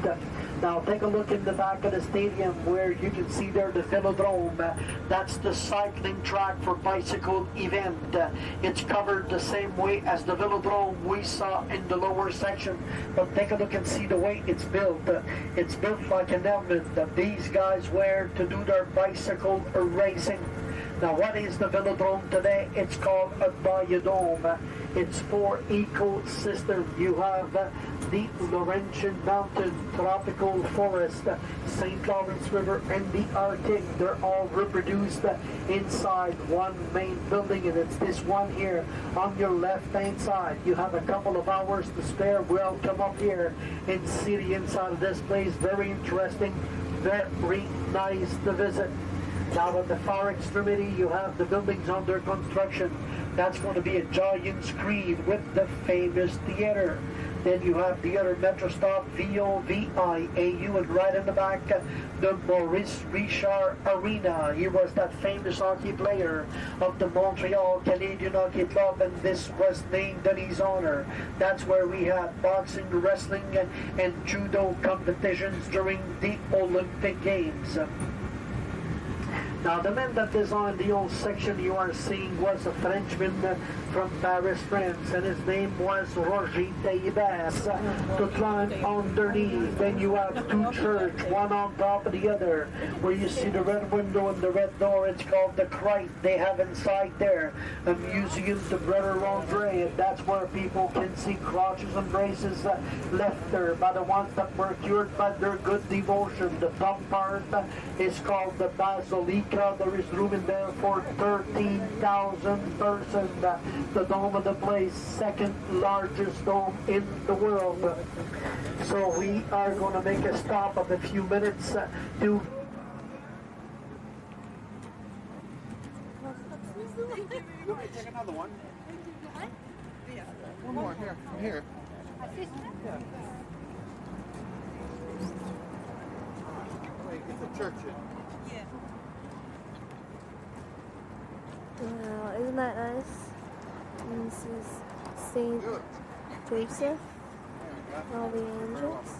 Now take a look in the back of the stadium where you can see there the velodrome. That's the cycling track for bicycle event. It's covered the same way as the velodrome we saw in the lower section. But take a look and see the way it's built. It's built like an helmet that these guys wear to do their bicycle racing. Now what is the velodrome today? It's called a biodome. It's for ecosystem. You have the Laurentian Mountain, tropical forest, St. Lawrence River, and the Arctic. They're all reproduced inside one main building, and it's this one here on your left-hand side. You have a couple of hours to spare. We'll come up here and see the inside of this place. Very interesting, very nice to visit. Now at the far extremity, you have the buildings under construction. That's going to be a giant screen with the famous theater. Then you have the other metro stop, VOVIAU, and right in the back, the Maurice Richard Arena. He was that famous hockey player of the Montreal Canadian Hockey Club, and this was named in his honor. That's where we had boxing, wrestling, and judo competitions during the Olympic Games. Now, the man that designed the old section you are seeing was a Frenchman from Paris, France, and his name was Roger Taillibas. To climb underneath, then you have two churches, one on top of the other, where you see the red window and the red door. It's called the Crite. They have inside there a museum to Brother Andre, and that's where people can see crotches and braces left there by the ones that were cured by their good devotion. The top part is called the Basilica. There is room in there for 13,000 persons. The dome of the place, second largest dome in the world. So we are going to make a stop of a few minutes to... You want me to take another one? Yeah. One more, here. Yeah. Wait, get the church in. Yeah. Wow, isn't that nice? And this is Saint Joseph, all the angels,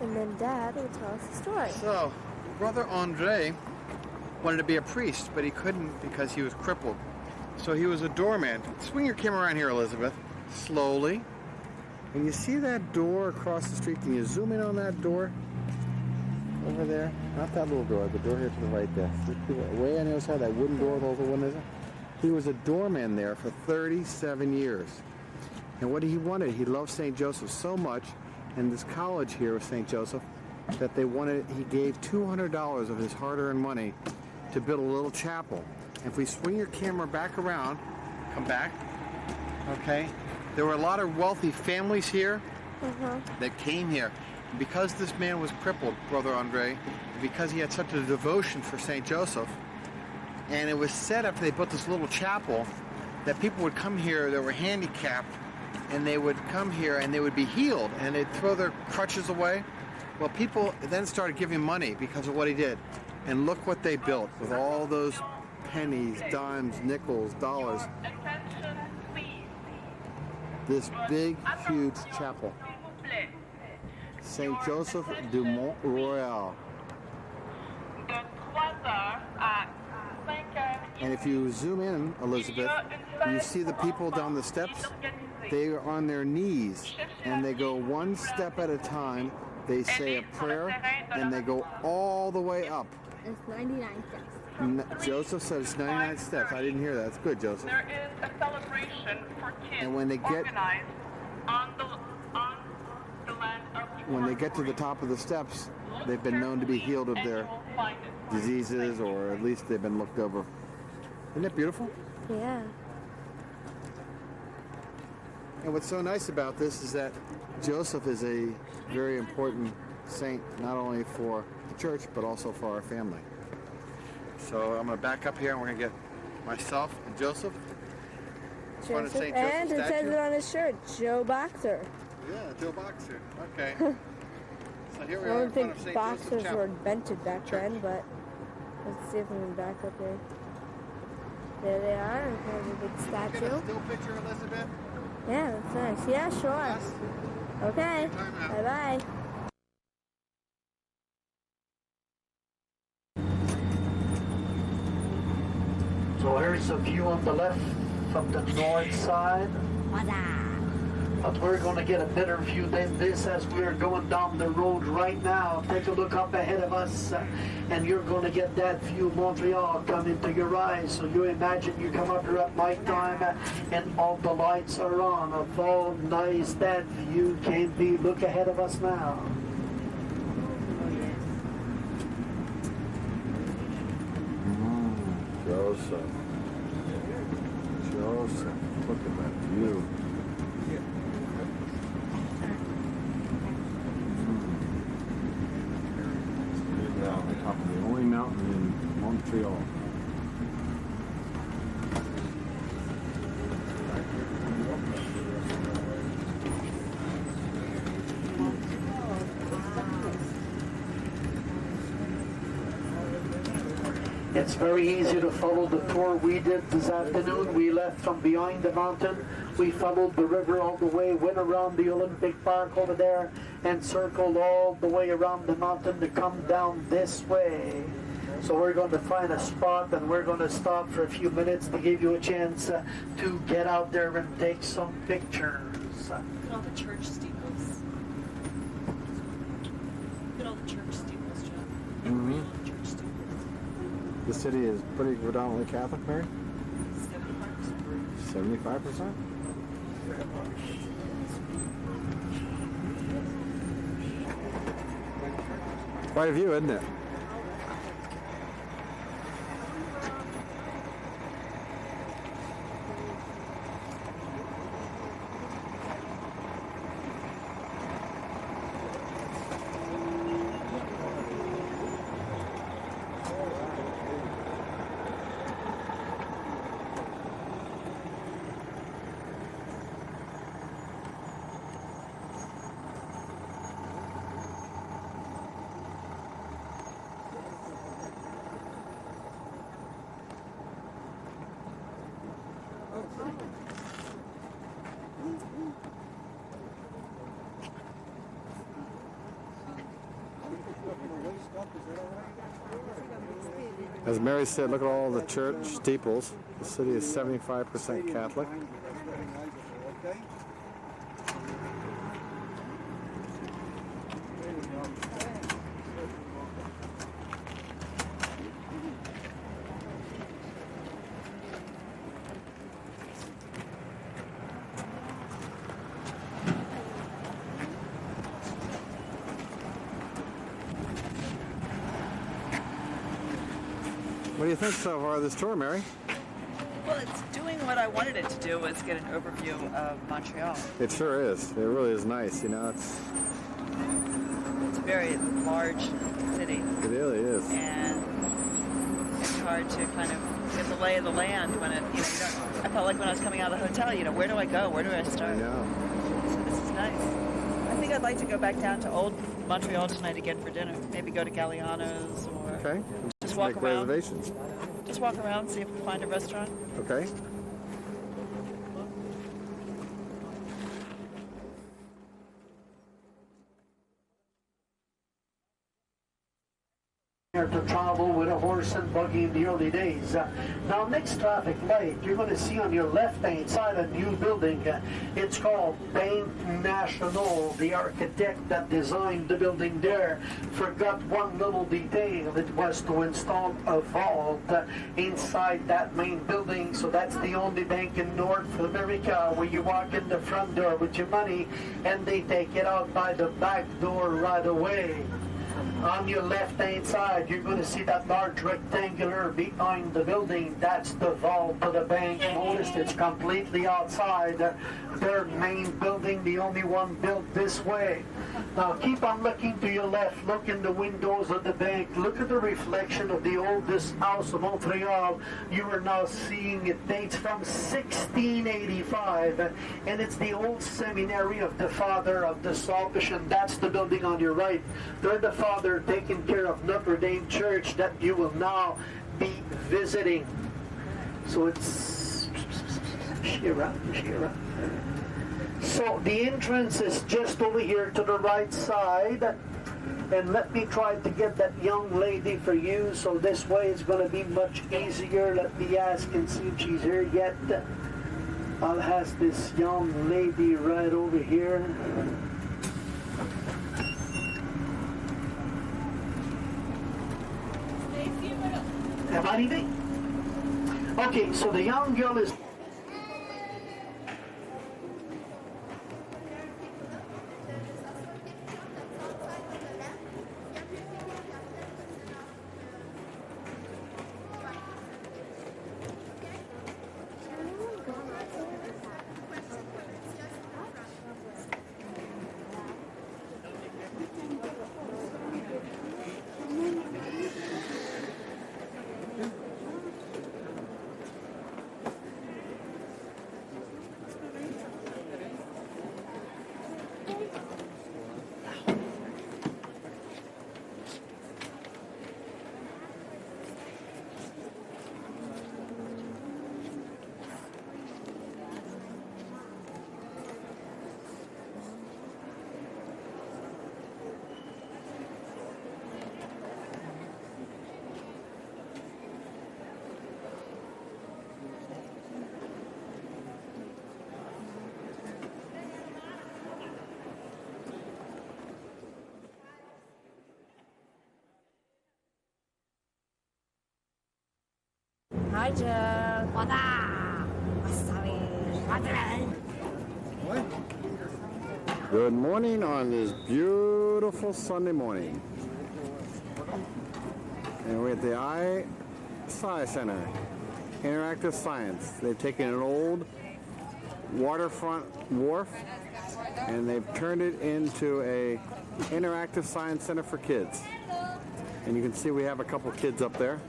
and then Dad will tell us the story. So, Brother Andre wanted to be a priest, but he couldn't because he was crippled. So he was a doorman. Swing your camera around here, Elizabeth. Slowly. And you see that door across the street? Can you zoom in on that door? Over there? Not that little door, the door here to the right there. Way on the other side, that wooden door with all the windows. He was a doorman there for 37 years. And what he wanted, he loved St. Joseph so much, and this college here with St. Joseph, that he gave $200 of his hard-earned money to build a little chapel. And if we swing your camera back around, come back, okay? There were a lot of wealthy families here that came here. Because this man was crippled, Brother Andre, because he had such a devotion for St. Joseph, and it was set up, they built this little chapel, that people would come here that were handicapped, and they would come here and they would be healed, and they'd throw their crutches away. Well, people then started giving money because of what he did. And look what they built with all those pennies, dimes, nickels, dollars. This big, huge chapel. St. Joseph du Montreal. And if you zoom in, Elizabeth, you see the people down the steps. They are on their knees, and they go one step at a time. They say a prayer, and they go all the way up. It's 99 steps. Joseph said it's 99 steps. I didn't hear that. That's good, Joseph. There is a celebration for kids And when they get, organized when they get to the top of the steps, they've been known to be healed of their diseases, or at least they've been looked over. Isn't it beautiful? Yeah. And what's so nice about this is that Joseph is a very important saint, not only for the church, but also for our family. So I'm going to back up here and we're going to get myself and Joseph in front of St. Joseph's And it says statue. it on his shirt, Joe Boxer. Yeah, Joe Boxer. Okay. So here we I are in don't front think of St. Joseph's boxers Chapel. were invented back then, but let's see if we can back up here. There they are, in front of a big Get a statue. still picture, Elizabeth? Yeah, that's nice. Yeah, sure. Yes. Okay. Time out. Bye-bye. So here's a view on the left from the north side. But we're going to get a better view than this as we're going down the road right now. Take a look up ahead of us, and you're going to get that view of Montreal come into your eyes. So you imagine you come up here at night time, and all the lights are on. Of how nice that view can be. Look ahead of us now. Joseph. Joseph. Look at that view. On the top of the only mountain in Montreal. It's very easy to follow the tour we did this afternoon. We left from behind the mountain. We followed the river all the way, went around the Olympic Park over there, and circled all the way around the mountain to come down this way. So we're going to find a spot and we're going to stop for a few minutes to give you a chance to get out there and take some pictures. Look at all the church steeples. Look at all the church steeples, Joe. Mm-hmm. Church steeples. The city is pretty predominantly Catholic, Mary? 75%. 75%? Quite a view, isn't it? As Mary said, look at all the church steeples. The city is 75% Catholic. What do you think so far of this tour, Mary? Well, it's doing what I wanted it to do, was get an overview of Montreal. It sure is. It really is nice. You know, It's a very large city. it really is. And it's hard to kind of get the lay of the land when it, you don't, I felt like when I was coming out of the hotel, where do I go? Where do I start? I know. So this is nice. I think I'd like to go back down to old Montreal tonight again for dinner. Maybe go to Galliano's or Okay. just walk Make around. reservations. Just walk around, see if we find a restaurant. Okay. to travel with a horse and buggy in the early days. Now, next traffic light, you're going to see on your left-hand side a new building. It's called Bank National. The architect that designed the building there forgot one little detail. It was to install a vault inside that main building. So that's the only bank in North America where you walk in the front door with your money and they take it out by the back door right away. On your left-hand side, you're going to see that large rectangular behind the building. That's the vault of the bank. Notice it's completely outside their main building, the only one built this way. Now keep on looking to your left. Look in the windows of the bank. Look at the reflection of the oldest house of Montreal. You are now seeing it dates from 1685, and it's the old seminary of the father of the Salvation. That's the building on your right. They're the father taking care of Notre Dame Church that you will now be visiting. So it's Shira. So the entrance is just over here to the right side. And let me try to get that young lady for you. So this way it's going to be much easier. Let me ask and see if she's here yet. I'll ask this young lady right over here. Am I leaving? Okay, so the young girl is... Hi, Joe. Good morning on this beautiful Sunday morning. And we're at the Science Center, Interactive Science. They've taken an old waterfront wharf and they've turned it into a interactive science center for kids. And you can see we have a couple kids up there.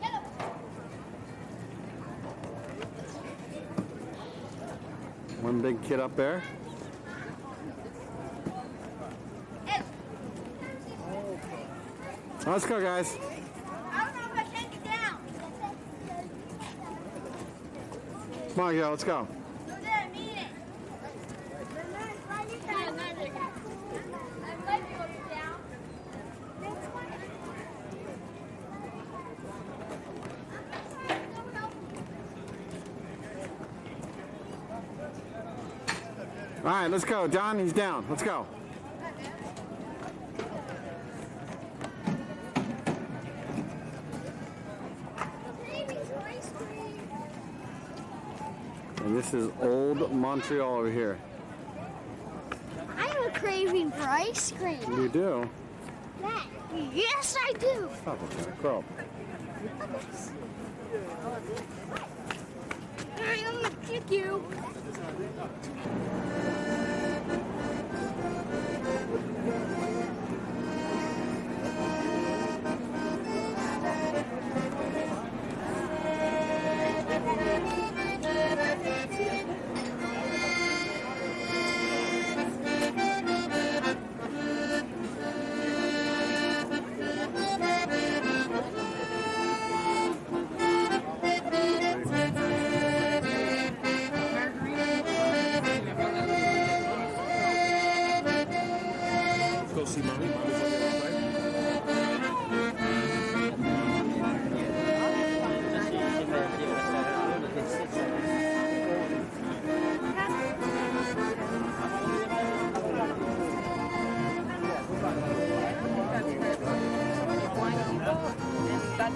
One big kid up there. Let's go, guys. I don't know if I take it down. Come on, let's go. Go there, meet it. I'd like to go down. All right, let's go. John, he's down. Let's go. And this is old Montreal over here. I have a craving for ice cream. You do? That, yes, I do. Stop it, grow up. I'm gonna kick you.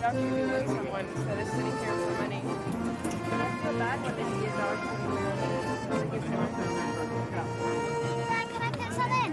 after you be with someone instead of sitting here for money. That's the bad one that he is ours when we Dad, can I put some in?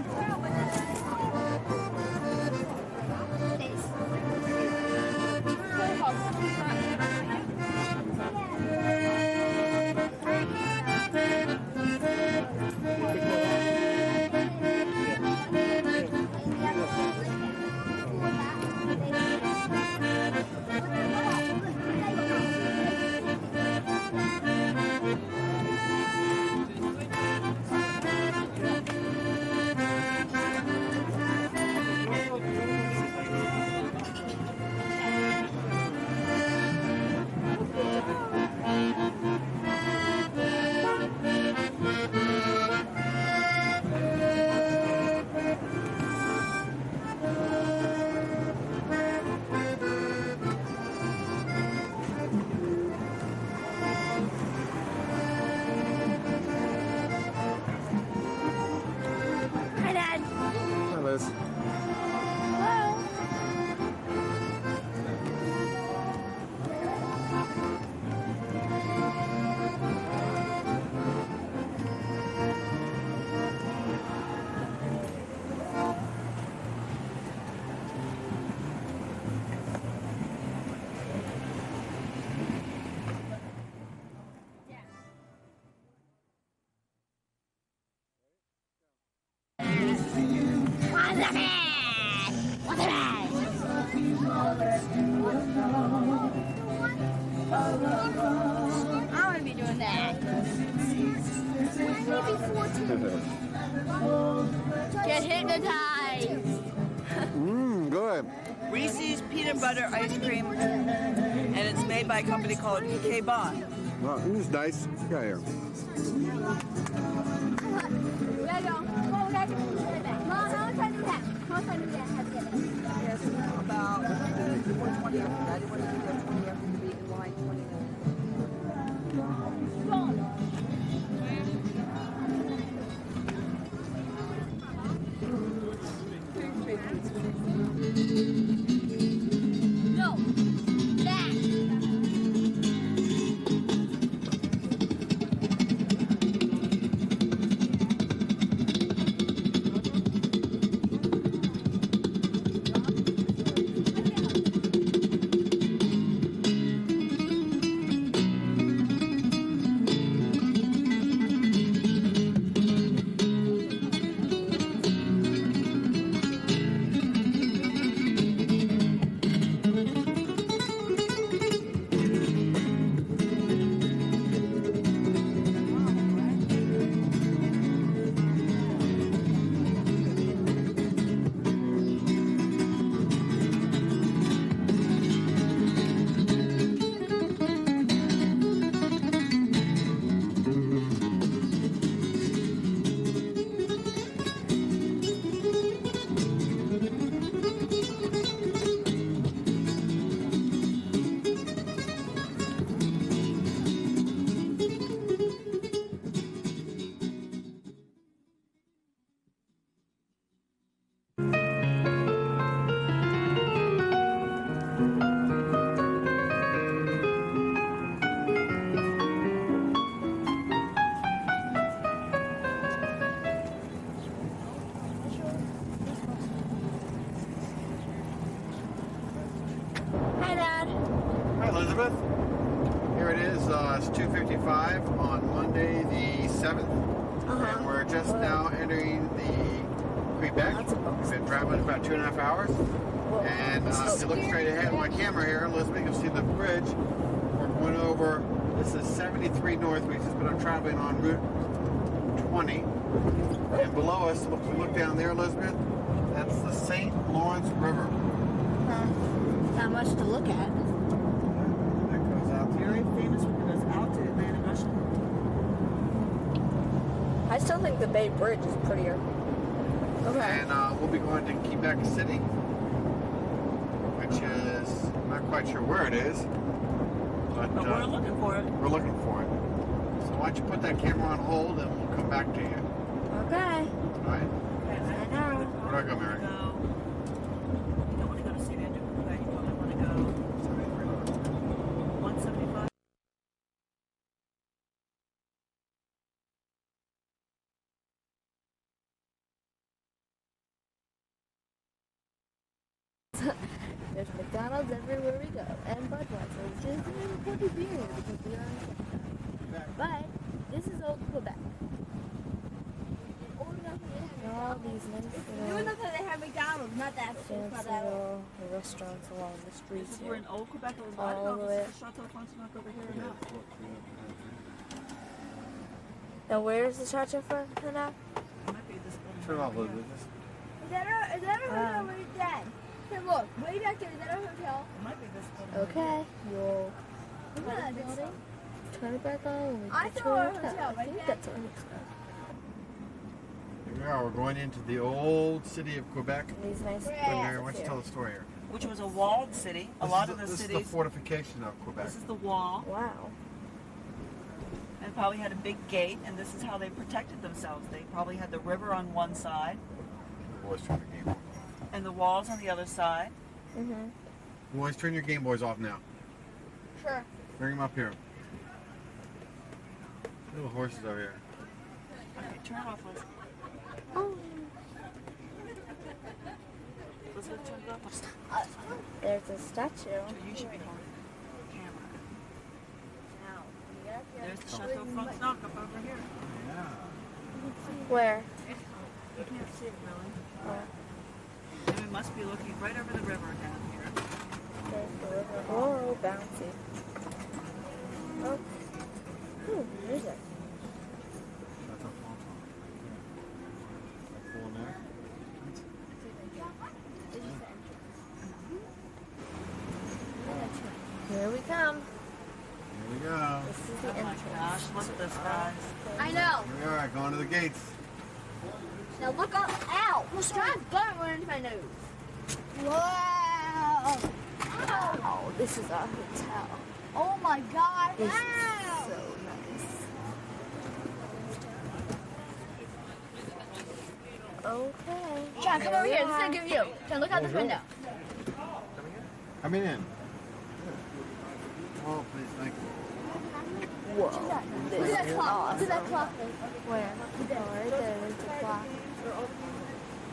Hi, Dad. Hi, Liz. Hello. I want to be doing that. Get hypnotized. Good. Reese's peanut butter ice cream, and it's made by a company called PK Bond. Well, this is nice. Get out here. We gotta go. Come on, we gotta get this back. Mom, how much time do we have? How much time do we have to get it? Yes, about 4:20 after that. I didn't want to be there 20 after to be in line 20 minutes. No. Back. Hi, Dad. Hi, Elizabeth. Here it is. It's 2:55 on Monday the 7th. And we're just now entering the Quebec. We've been traveling about 2.5 hours. And if you look straight ahead on my camera here, Elizabeth, you'll see the bridge. We're going over, this is 73 North, which has been traveling on Route 20. And below us, look down there, Elizabeth, that's the St. Lawrence River. Not much to look at. That goes out Very there. famous because it's out to Atlantic Ocean. I still think the Bay Bridge is prettier. Okay. And we'll be going to Quebec City, which is, I'm not quite sure where it is, but we're looking for it. We're looking for it. So why don't you put that camera on hold and we'll come back to you. Okay. All right? I know. Where do I go, Mary? You don't want to go to St. Andrew, Quebec. You probably want to go There's McDonald's everywhere we go, and Budweiser, which is an important beer because we are in Canada. But this is old Quebec. All these nice You would know that they have McDonald's, not that fancy little restaurants along the streets This is here. where in old Quebec it was. I All don't know the if way. this is the Chateau Frontenac over here or not. Now where's the Chateau Frontenac? It might be this one. Turn off, Elizabeth. Um, Is that a hotel right there? Hey, look, way back there. Is that a hotel? It might be this one. Okay, you'll Look at that building. turn it back on. I Get to saw a a hotel. hotel I right think there. that's a hotel. Here we are. We're going into the old city of Quebec. These nice Why places don't you here. tell the story here? Which was a walled city. A lot of the This is cities. the fortification of Quebec. This is the wall. Wow. And probably had a big gate, and this is how they protected themselves. They probably had the river on one side, Boys, turn the Game Boy. and the walls on the other side. Mhm. Boys, turn your Game Boys off now. Sure. Bring them up here. Little horses over here. Okay, turn it off, Liz. Oh. Liz, turn it off. There's a statue. You should be holding the camera. Now, there's the Oh. Chateau Frontenac up over here. Where? You can't see it really. Oh. And we must be looking right over the river down here. There's the river. Oh, bouncy. Oh. Ooh, there's it. Here we come. Here we go. This is the Oh my entrance. gosh, look at this, guys. I know. Here we are, going to the gates. Now look up. Ow! Look, John's butt went into my nose. Wow! Oh, this is our hotel. Oh my God! This is Wow! so nice. Okay. John, come over here. This is a good view. John, look out this window. Coming in. Oh, please, thank you. Whoa. Look at This that is clock. awesome. Look at that clock. Where? Oh, right there. There's the clock.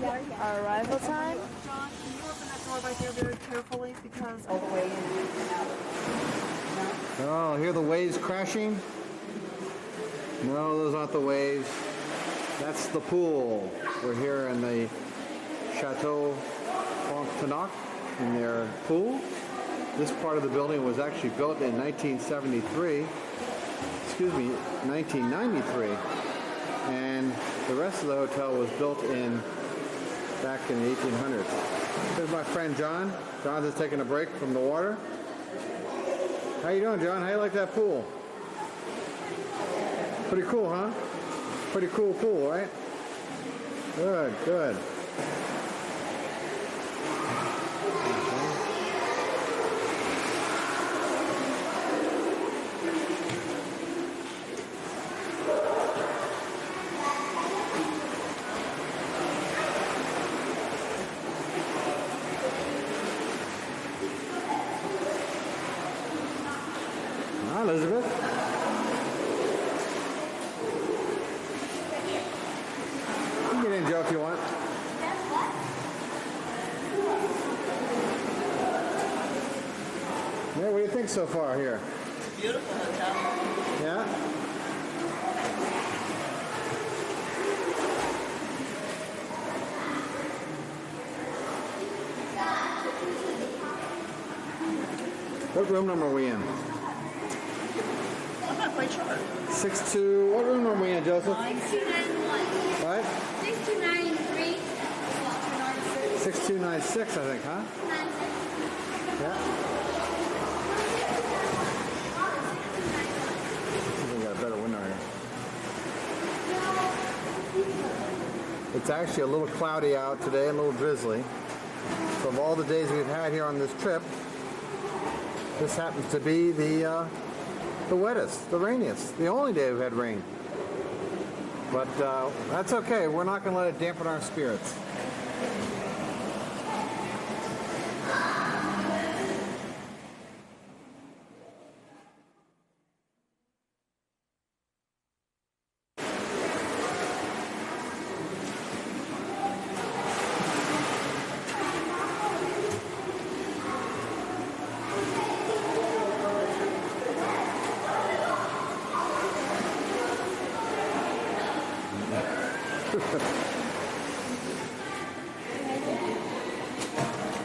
Yeah, right here. Our arrival time? John, can you open that door right there very carefully? Because all the way in. Oh, hear the waves crashing? No, those aren't the waves. That's the pool. We're here in the Chateau Frontenac in their pool. This part of the building was actually built in 1973. Excuse me, 1993. And the rest of the hotel was built back in the 1800s. Here's my friend John. John's just taking a break from the water. How you doing, John? How you like that pool? Pretty cool, huh? Pretty cool pool, right? Good, good. Hi, Elizabeth. You can get in, Joe, if you want. Yeah, what do you think so far here? Beautiful hotel. Yeah? What room number are we in? I'm not quite sure. 6-2. What room number are we in, Joseph? 6291. What? 6293. 6296, I think, huh? Yeah. We got a better window here. It's actually a little cloudy out today, a little drizzly. So of all the days we've had here on this trip, this happens to be the wettest, the rainiest, the only day we've had rain. But that's okay. We're not going to let it dampen our spirits.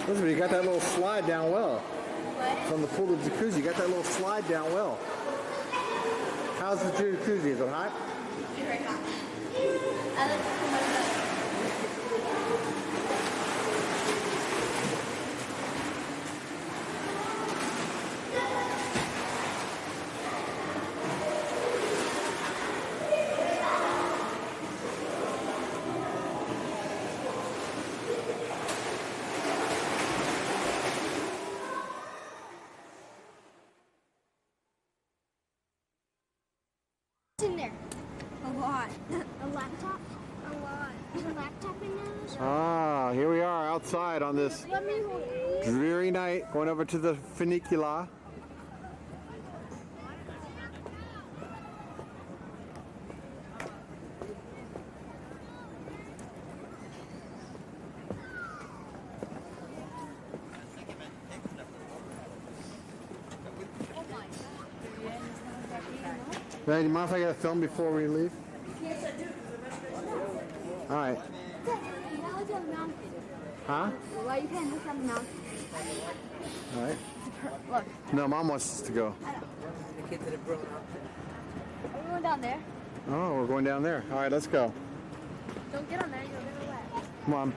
Elizabeth, you got that little slide down well. From the pool to the jacuzzi, you got that little slide down well. How's the jacuzzi? Is it hot? Very hot. I like it so much better. What's in there? A lot. A laptop? A lot. There's a laptop in there? Ah, here we are outside on this Let me hold it. dreary night, going over to the funicula. Hey, do you mind if I get a film before we leave? Yes, I do. All right. Now look at the mountain. Huh? Why you can't look at the mountain? All right. Look. No, Mom wants us to go. The kids that have grown up. Are we going down there? Oh, we're going down there. All right, let's go. Don't get on there, you'll get wet. Come on.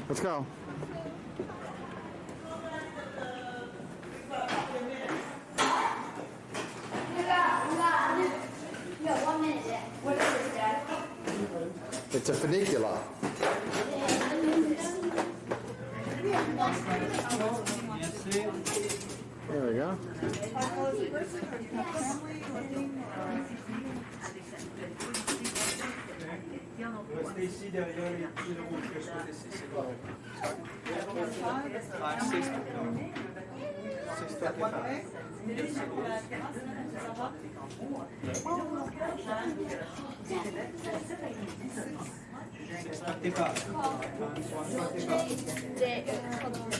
Let's go. You got 1 minute yet. What is this, Dad? It's a funicula. There we go. Restez ici derrière les pieds rouges que je peux laisser, c'est correct. 5, 6, 6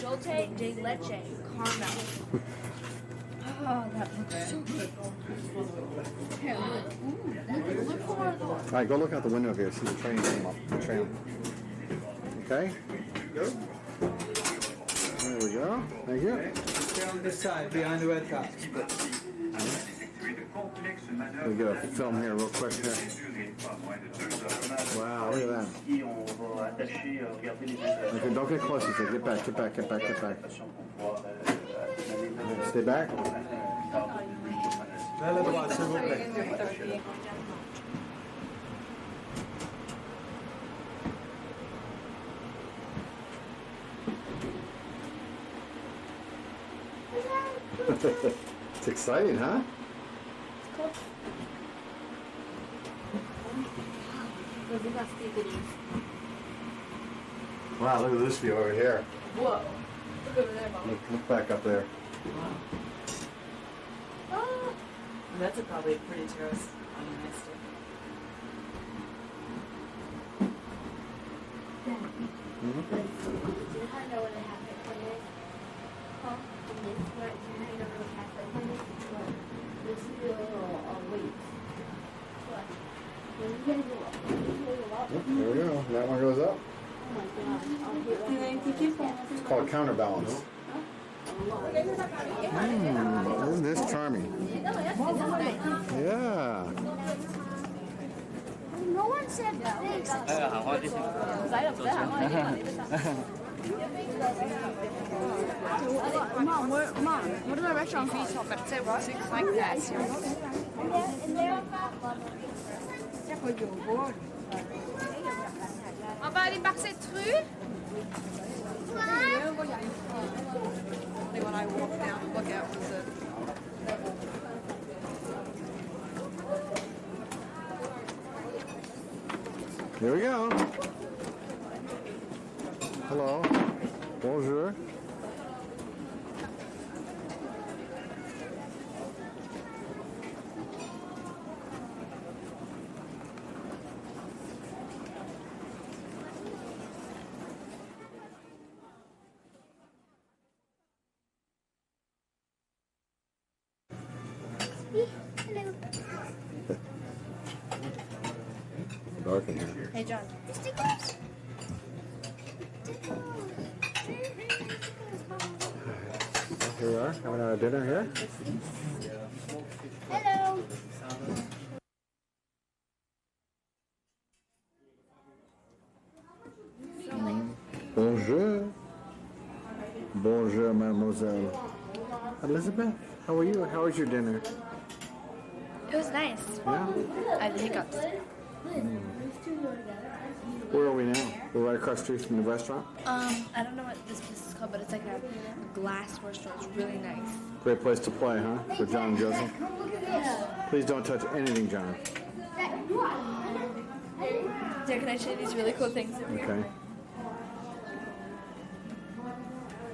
Jolte de leche caramel. Oh, that looks so good. Here, look for the All right, go look out the window here. See the train come up. The tram. Okay. There we go. Thank you. Stay on this side, behind the red car. We get a film here real quick here. Wow, look at that. Okay, don't get close. So get back, get back, get back, get back. Stay back. Vers la droite, s'il vous plaît. It's exciting, huh? Wow, look at this view over here. Whoa. Look over there, Mom. Look back up there. Oh. That's probably a pretty terrace on a nice day. Do you know where they have it from this? Huh? From this? Where do you know where they have it from this? This little weight. What? There we go. That one goes up. It's called counterbalance. Isn't this charming? Yeah. No one said thanks. Mom, what do the restaurant fees for? But say things like that. On va aller par cette rue. When I walk down, look out was it. Here we go. Hello. Bonjour. Hello. dark in here. Hey, John. Here we are, having our dinner here. Hello. Bonjour. Bonjour, mademoiselle. Elizabeth, how are you? How was your dinner? It was nice. Yeah? I had hiccups. Where are we now? We're right across the street from the restaurant. I don't know what this place is called, but it's like a glass restaurant. It's really nice. Great place to play, huh? For John and Joseph. Please don't touch anything, John. There, can I show you these really cool things over here? Okay.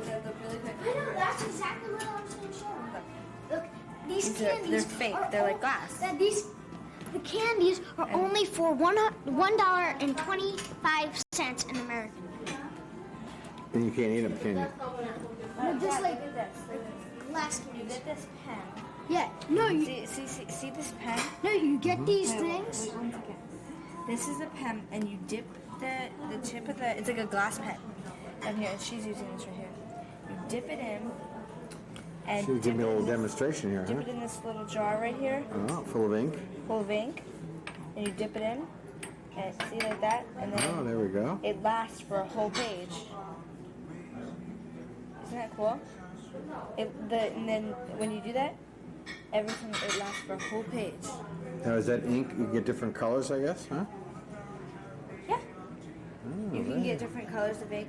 I know, that's exactly what I was going to show. Look, these candies. They're fake. They're like glass. The candies are only for $1.25 in American. And you can't eat them, can you? They're just like glass You candies. get this pen. Yeah, no, you See this pen? no, you get these things. One second. This is a pen, and you dip the tip of the. It's like a glass pen. And here, she's using this right here. You dip it in. And She'll give me a little demonstration here, dip huh? it in this little jar right here, Oh, full of ink. full of ink, and you dip it in, and see like that, and then Oh, there we go. it lasts for a whole page. Isn't that cool? And then when you do that, everything it lasts for a whole page. Now, is that ink? You get different colors, I guess, huh? Yeah. Oh, You can get different colors of ink.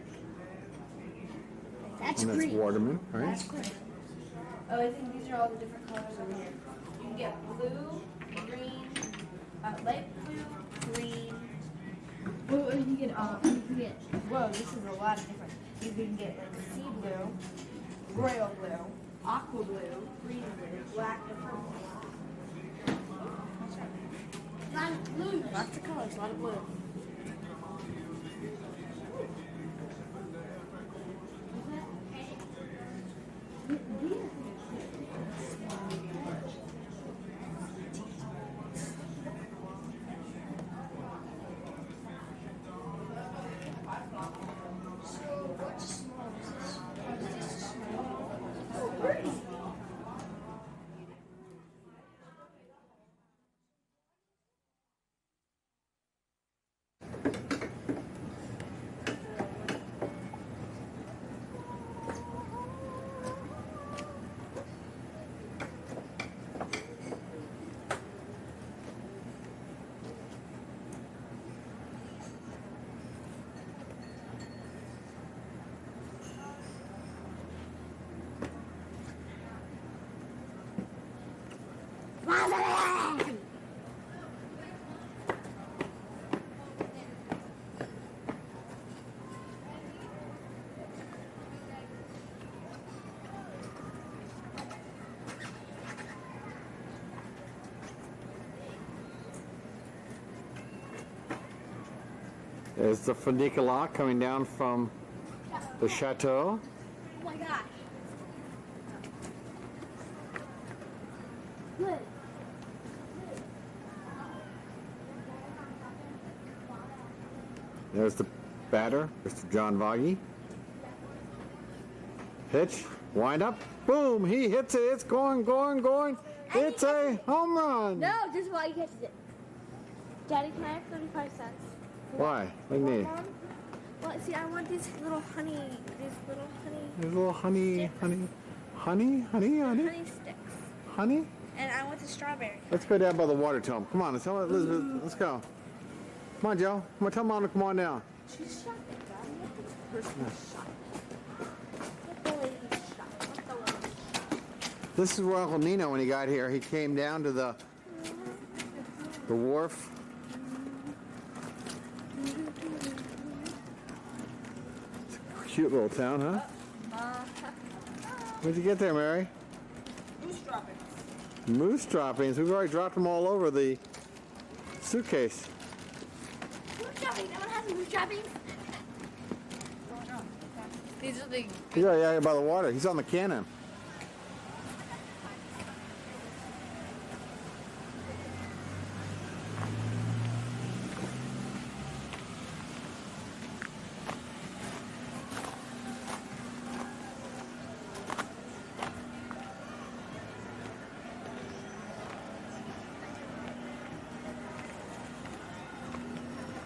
That's And that's green. Waterman, right? That's cool. Oh, I think these are all the different colors over here. You can get blue, green, light blue, green. Well, you can get whoa, this is a lot of different. You can get like sea blue, royal blue, aqua blue, green blue, black, and purple. Lots of colors, a lot of blue. There's the funicular coming down from the chateau. Oh my gosh. Good. There's the batter, Mr. John Vaghi. Pitch, wind up, boom, he hits it, it's going. It's a home run. No, this is why he catches it. Daddy, can I have 35 cents? Why? What do you need? Well, see, I want these little honey. There's a little honey Sticks. honey. And I want the strawberry. Let's go down by the water tub. Come on, Elizabeth, let's go. Come on, Joe. Come on, tell Mom to come on down. She's shopping, Daddy. Let the person shop. Let the lady shop. Let the lady shop. This is where Uncle Nino, when he got here, he came down to the wharf. It's a cute little town, huh? Where'd you get there, Mary? Moose droppings. Moose droppings. We've already dropped them all over the suitcase. Moose droppings. No one has moose droppings. These are the. Yeah, by the water. He's on the cannon.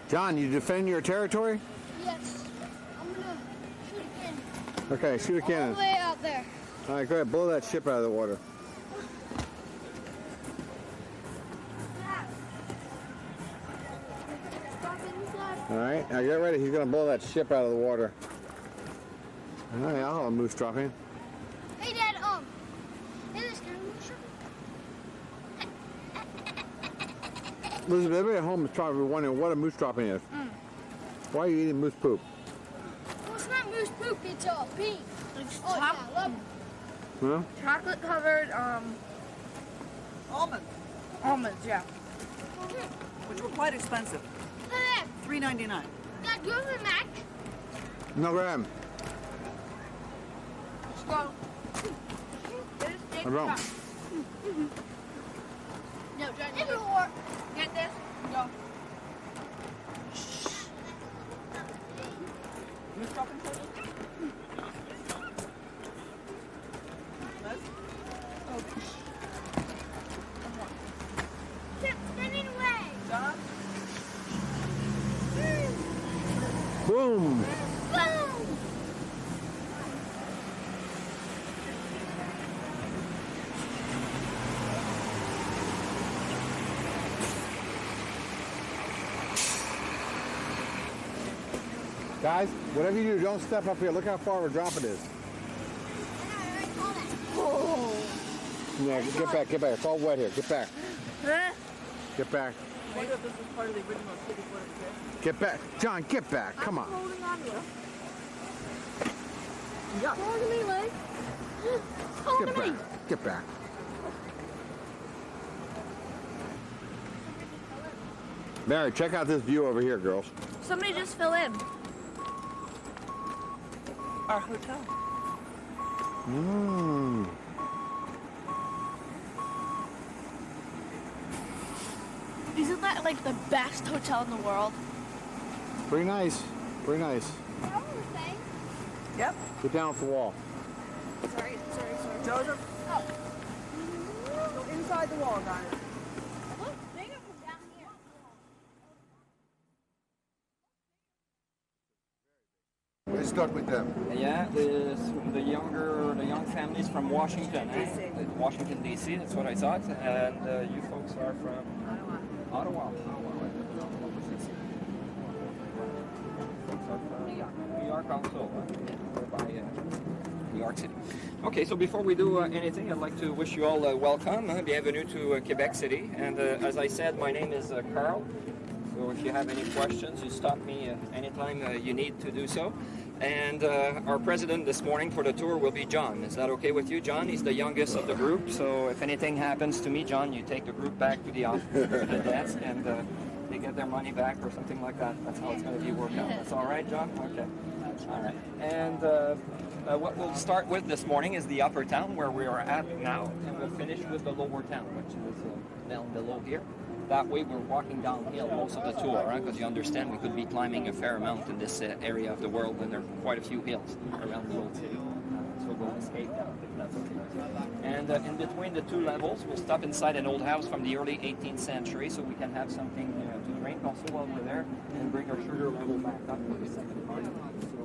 John, you defend your territory? Yes. I'm gonna shoot a cannon. Okay, shoot a All cannon. the way out there. All right, go ahead, blow that ship out of the water. All right, now get ready. He's gonna blow that ship out of the water. All right, I'll have a moose drop in. Hey, Dad. Hey, this kind of Elizabeth, everybody at home is probably wondering what a moose dropping is. Why are you eating moose poop? Well, it's not moose poop. It's beans. It's Oh, yeah, I love it. Huh? Chocolate covered Almonds, almonds, yeah. which were quite expensive. $3.99. Dad, do you have a match? No, go ahead. Let's go. I don't. No, John, If it works. get this. Go. Moose dropping turtle? Chip, spinning away. John? Boom! Boom! Guys, whatever you do, don't step up here. Look how far of a drop it is. Yeah, get back, get back. It's all wet here. Get back. Get back. I wonder if this is part of the original city footage. Get back. John, get back. Come on. Holding on to it. Yeah. Hold me, Leg. Hold Get me. back. Get back. Mary, check out this view over here, girls. Somebody just fill in. Our hotel. Mmm. Isn't that like the best hotel in the world? Pretty nice. Pretty nice. Yep. Get down off the wall. Sorry. Joseph? Go inside the wall, guys. We're stuck with them. Yeah, the young families from Washington, Washington D.C. That's what I thought, and you folks are from Ottawa. New York also, by New York City. Okay, so before we do anything, I'd like to wish you all welcome, bienvenue to Quebec City. And as I said, my name is Carl. So if you have any questions, you stop me anytime you need to do so. And our president this morning for the tour will be John. Is that okay with you, John? He's the youngest of the group. So if anything happens to me, John, you take the group back to the office, to the desk, and they get their money back or something like that. That's how it's going to be worked out. That's all right, John? Okay. All right. And what we'll start with this morning is the upper town where we are at now, and we'll finish with the lower town, which is down below here. That way we're walking downhill most of the tour, right? Because you understand we could be climbing a fair amount in this area of the world when there are quite a few hills around the old city. So we'll escape that if that's okay. And in between the two levels, we'll stop inside an old house from the early 18th century so we can have something to drink also while we're there and bring our sugar level back up for the second part. So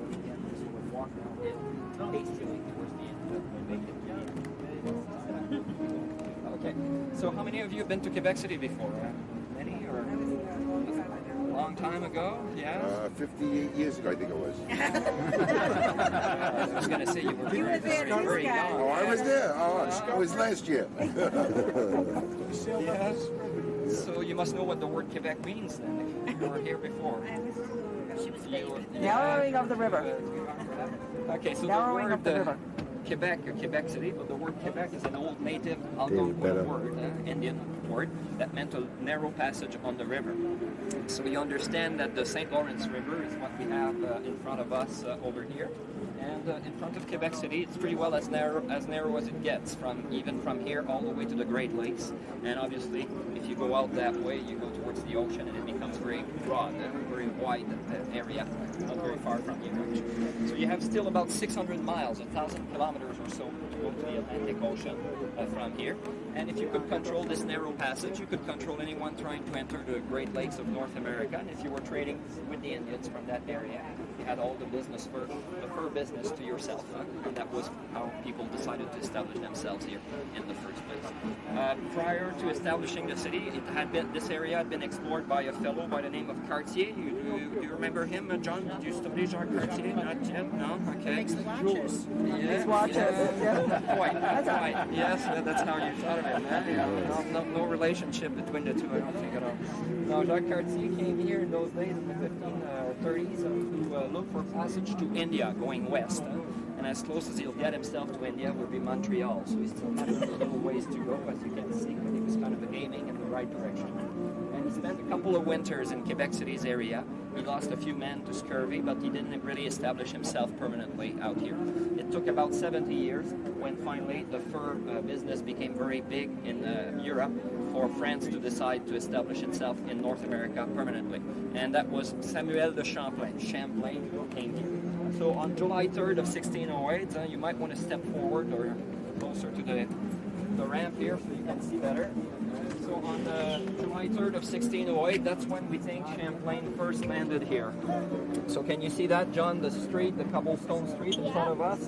we can sort of walk downhill hastily towards the end of the vacant. Okay, so how many of you have been to Quebec City before? Many or a long time ago? Yeah? 58 years ago, I think it was. I was going to say you were very young. Oh, I was there. Oh, it was last year. Yes. So you must know what the word Quebec means then, if you were here before. Narrowing of the river. Okay, so Narrowing the of the word river. Quebec or Quebec City, but the word Quebec is an old native Algonquin word, Indian word, that meant a narrow passage on the river. So you understand that the St. Lawrence River is what we have in front of us over here. And in front of Quebec City, it's pretty well as narrow as it gets, even from here all the way to the Great Lakes. And obviously, if you go out that way, you go towards the ocean, and it becomes very broad, very wide area, not very far from the ocean. So you have still about 600 miles, 1,000 kilometers or so go to the Atlantic Ocean from here. And if you could control this narrow passage, you could control anyone trying to enter the Great Lakes of North America. And if you were trading with the Indians from that area, you had all the business the fur business to yourself. And that was how people decided to establish themselves here in the first place. Prior to establishing the city, this area had been explored by a fellow by the name of Cartier. Do you remember him, John? Did you study Jacques Cartier? Not yet? No? Okay. Makes the watches. Yeah. Makes watches. Not quite. Yes, that's how you thought of it, man. No relationship between the two, I don't think at all. No, Jacques Cartier came here in those days in the 1530s to look for passage to India going west. And as close as he'll get himself to India would be Montreal. So he still had a little ways to go, as you can see, but he was kind of aiming in the right direction. And he spent a couple of winters in Quebec City's area. He lost a few men to scurvy, but he didn't really establish himself permanently out here. It took about 70 years when finally the fur business became very big in Europe for France to decide to establish itself in North America permanently. And that was Samuel de Champlain. Champlain came here. So on July 3rd of 1608, you might want to step forward or closer to the ramp here so you can see better. So on July 3rd of 1608, that's when we think Champlain first landed here. So can you see that, John, the street, the cobblestone street in front of us?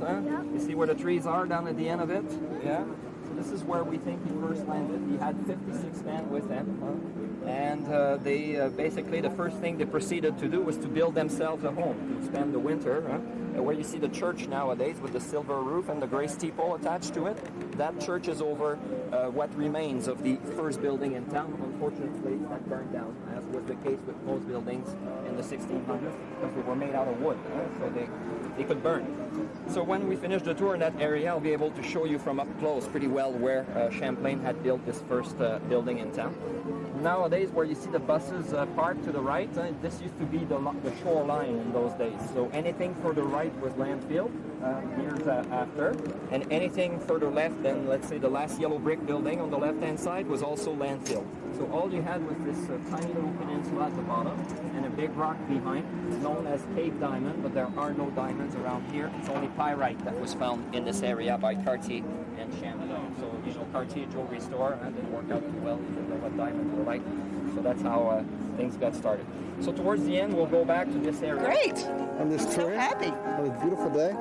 You see where the trees are down at the end of it? Yeah. So this is where we think he first landed. He had 56 men with him. And they basically, the first thing they proceeded to do was to build themselves a home to spend the winter. Where you see the church nowadays with the silver roof and the gray steeple attached to it, that church is over what remains of the first building in town. Unfortunately, that burned down, as was the case with most buildings in the 1600s, because they were made out of wood, so they could burn. So when we finish the tour in that area, I'll be able to show you from up close pretty well where Champlain had built this first building in town. Nowadays, where you see the buses parked to the right, this used to be the shoreline in those days. So anything further right was landfill years after, and anything further left than, let's say, the last yellow brick building on the left-hand side was also landfill. So all you had was this tiny little peninsula at the bottom and a big rock behind, known as Cape Diamond, but there are no diamonds around here. It's only pyrite that was found in this area by Cartier and Champlain. So, you know, Cartier jewelry store didn't work out too well. You didn't know what diamonds were like. So that's how things got started. So towards the end, we'll go back to this area. Great! On this I'm tour. so happy. On this beautiful day.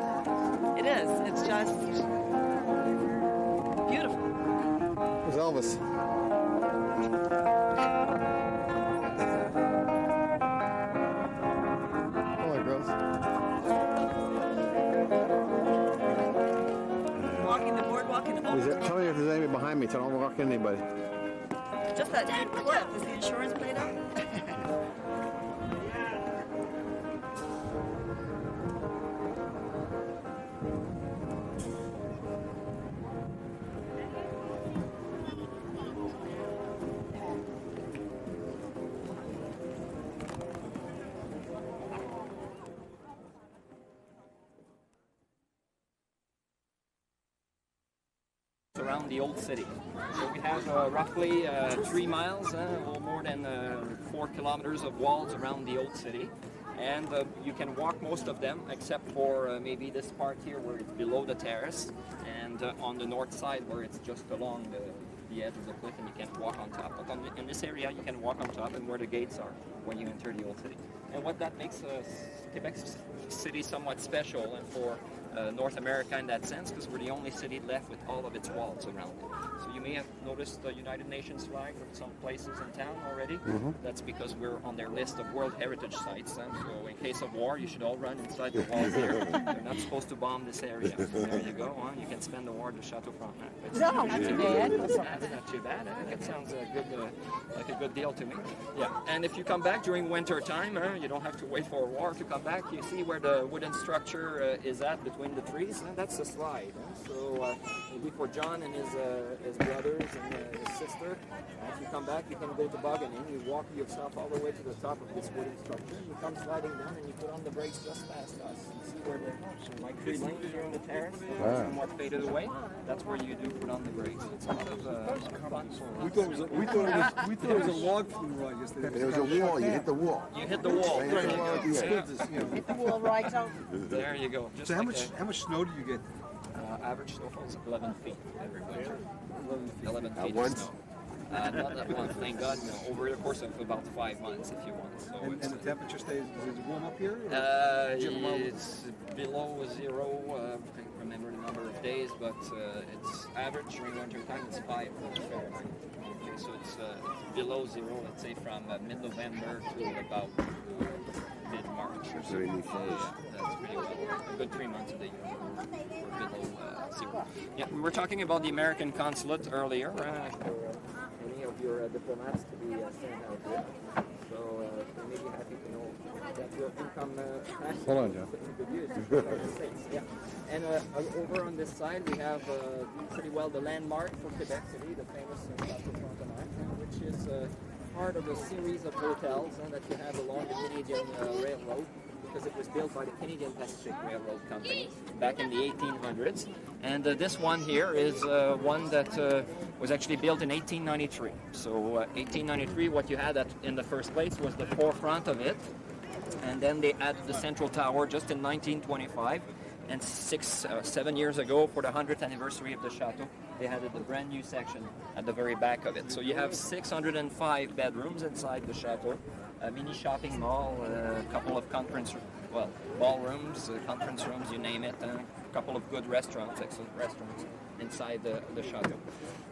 It is. It's just beautiful. Where's Elvis? Hello, girls. Walking the boardwalk in the Tell me if there's anybody behind me, so I don't walk into anybody. Just that clip. Is the insurance plate up? Around the old city. So we have roughly 3 miles, a little more than 4 kilometers of walls around the old city. And you can walk most of them, except for maybe this part here where it's below the terrace, and on the north side where it's just along the edge of the cliff and you can't walk on top. But in this area you can walk on top and where the gates are when you enter the old city. And what that makes Quebec City somewhat special and for North America in that sense, because we're the only city left with all of its walls around it. So you may have noticed the United Nations flag in some places in town already. That's because we're on their list of World Heritage Sites. So in case of war, you should all run inside the walls here. You're not supposed to bomb this area. So there you go. You can spend the war to Chateau Frontenac. No, not too bad. That's not too bad. I think it sounds like a good deal to me. Yeah. And if you come back during winter time, you don't have to wait for a war to come back. You see where the wooden structure is at between the trees. That's a slide. So maybe for John and his brothers and his sister, if you come back, you can go tobogganing. You walk yourself all the way to the top of this wooden structure. You come sliding down and you put on the brakes just past us. You see where the 3 lanes here on the terrace somewhat faded away. That's where you do put on the brakes. It's a lot of fun. We thought it was a log flew ride yesterday. It was a wall. You hit the wall. You hit the wall. There you go. Hit the wall right over. There you go. Just So how much snow do you get? Average snowfall is 11 feet every winter. 11 At feet once? of snow. Not at once, thank God. No, over the course of about 5 months, if you want. So And the temperature stays, is it warm up here? it's below zero. I can't remember the number of days, but it's average during winter time. It's 5 Fahrenheit. Okay, so it's below zero. Let's say from mid-November to about mid-March or so. Really close. That's pretty well. A good 3 months of the year we're below zero. Yeah, we were talking about the American consulate earlier. Any of your diplomats to be sent out here. So we may be happy to know that your income tax Hold on, John. is good use in the United States. Yeah. And over on this side we have pretty well the landmark for Quebec City, the famous Chateau Frontenac, which is part of a series of hotels that you have along the Canadian Railroad, because it was built by the Canadian Pacific Railroad Company back in the 1800s. And this one here is one that was actually built in 1893. So 1893, what you had in the first place was the forefront of it, and then they added the central tower just in 1925. And 7 years ago, for the 100th anniversary of the chateau, they added the brand new section at the very back of it. So you have 605 bedrooms inside the chateau, a mini shopping mall, a couple of ballrooms, conference rooms, you name it, and a couple of good restaurants, excellent restaurants inside the chateau.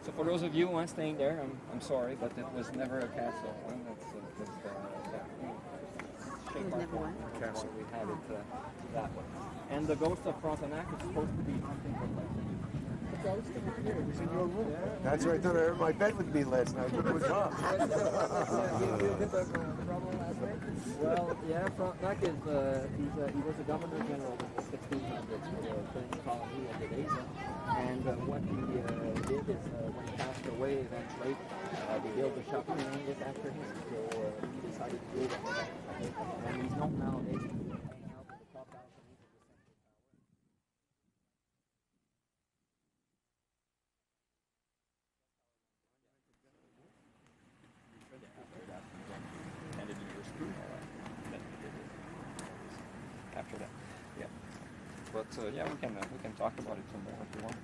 So for those of you staying there, I'm sorry, but it was never a castle. Castle. We had it that way. And the ghost of Frontenac is supposed to be hunting protection. It was in your room. That's where I thought I heard my bed with me last night, but it was off. Well, yeah, Frontenac is he was a governor general in the 1600s for the French colony of the days, and what he did is when he passed away eventually, they built a shop named it after him. So he decided to do that, and he's known nowadays to hang out at the top balcony of the central tower. After that, yeah. But yeah, we can talk about it some more if you want.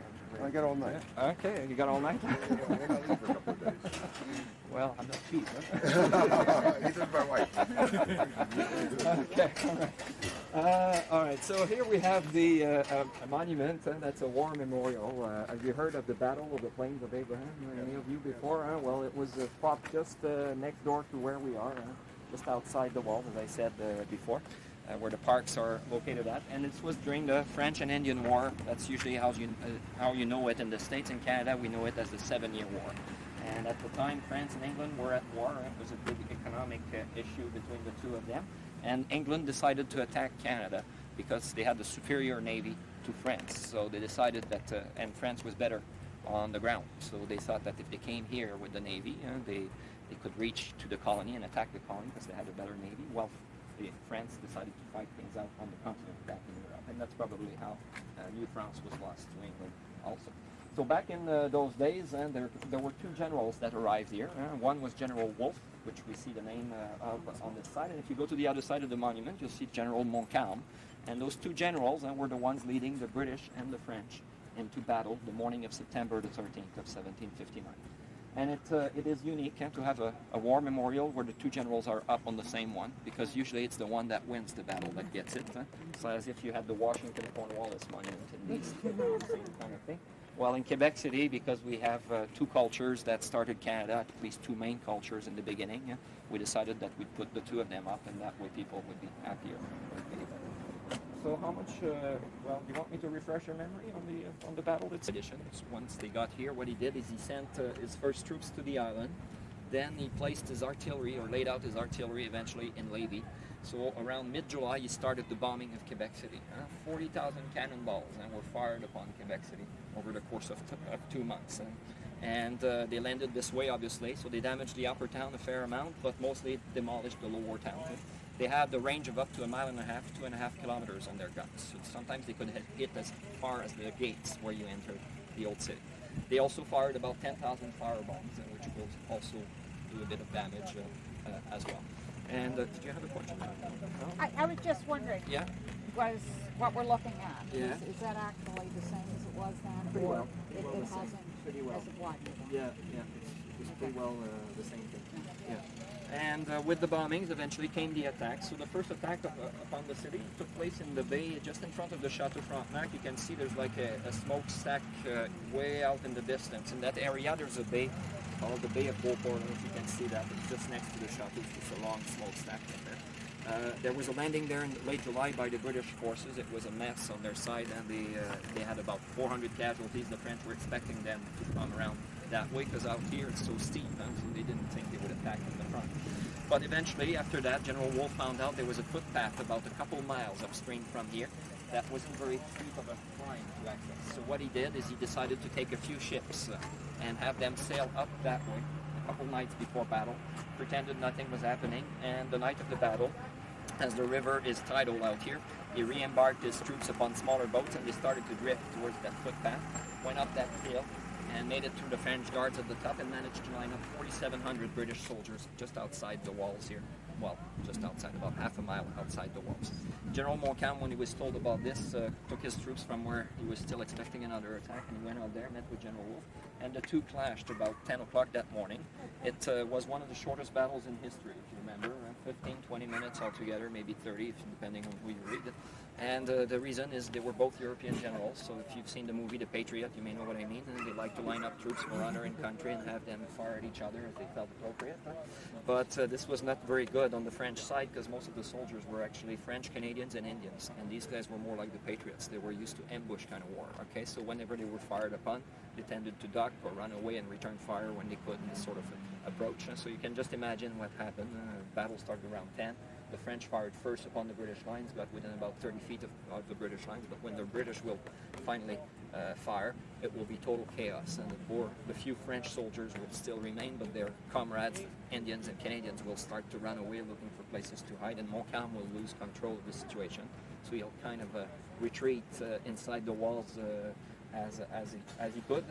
I got all night. Yeah. Okay, you got all night. Well, I'm not cheap. Neither is my wife. Okay, all right. So here we have the a monument. That's a war memorial. Have you heard of the Battle of the Plains of Abraham? Any of you before? Well, it was fought just next door to where we are, just outside the wall, as I said before. Where the parks are located at, and this was during the French and Indian War. That's usually how you know it in the States. In Canada, we know it as the 7-Year War. And at the time, France and England were at war. It was a big economic issue between the two of them. And England decided to attack Canada because they had the superior navy to France. So they decided that, and France was better on the ground. So they thought that if they came here with the navy, they could reach to the colony and attack the colony because they had a better navy. Well, France decided to fight things out on the continent back in Europe, and that's probably how New France was lost to England also. So back in those days, there were two generals that arrived here. One was General Wolfe, which we see the name of on this side, and if you go to the other side of the monument, you'll see General Montcalm. And those two generals were the ones leading the British and the French into battle the morning of September the 13th of 1759. And it is unique to have a war memorial where the two generals are up on the same one, because usually it's the one that wins the battle that gets it. So as if you had the Washington-Cornwallis monument in East, same kind of thing. Well, in Quebec City, because we have two cultures that started Canada, at least two main cultures in the beginning, we decided that we'd put the two of them up, and that way people would be happier. So how much, well, do you want me to refresh your memory on the battle expedition? Once they got here, what he did is he sent his first troops to the island. Then he placed his artillery, or laid out his artillery eventually in Lévis. So around mid-July, he started the bombing of Quebec City. 40,000 cannonballs were fired upon Quebec City over the course of 2 months. And they landed this way, obviously, so they damaged the upper town a fair amount, but mostly demolished the lower town. They had the range of up to 1.5 miles, 2.5 kilometers on their guns. So sometimes they could hit as far as the gates where you entered the old city. They also fired about 10,000 firebombs, which will also do a bit of damage as well. And did you have a question? No? I was just wondering. Yeah. Was what we're looking at? Yeah. Is that actually the same as it was then? Pretty or well. It, Well, it the same. hasn't. Pretty well. Hasn't widened. Yeah. It's pretty well the same thing. Yeah. And with the bombings, eventually came the attacks. So the first attack upon the city took place in the bay, just in front of the Chateau Frontenac. You can see there's like a smokestack way out in the distance. In that area, there's a bay called the Bay of Beauport. I don't know if you can see that. It's just next to the chateau. It's just a long smokestack in there. There was a landing there in late July by the British forces. It was a mess on their side, and they had about 400 casualties. The French were expecting them to come around that way because out here it's so steep, so they didn't think they would attack from the front. But eventually, after that, General Wolfe found out there was a footpath about a couple miles upstream from here that wasn't very steep of a climb to access. So what he did is he decided to take a few ships and have them sail up that way a couple nights before battle, pretended nothing was happening, and the night of the battle, as the river is tidal out here, he re-embarked his troops upon smaller boats and they started to drift towards that footpath, went up that hill, and made it through the French guards at the top and managed to line up 4,700 British soldiers just outside the walls here. Well, just outside, about half a mile outside the walls. General Montcalm, when he was told about this, took his troops from where he was still expecting another attack, and he went out there, met with General Wolfe, and the two clashed about 10 o'clock that morning. It was one of the shortest battles in history, if you remember, 15, 20 minutes altogether, maybe 30, depending on who you read it. And the reason is they were both European generals, so if you've seen the movie The Patriot, you may know what I mean, and they like to line up troops for honor in country and have them fire at each other as they felt appropriate. But this was not very good on the French side because most of the soldiers were actually French, Canadians, and Indians, and these guys were more like the Patriots. They were used to ambush kind of war, okay? So whenever they were fired upon, they tended to duck or run away and return fire when they could in this sort of approach. So you can just imagine what happened. Battle started around 10. The French fired first upon the British lines, got within about 30 feet of the British lines, but when the British will finally fire, it will be total chaos, and the few French soldiers will still remain, but their comrades, Indians and Canadians, will start to run away looking for places to hide, and Montcalm will lose control of the situation. So he'll kind of retreat inside the walls as he could,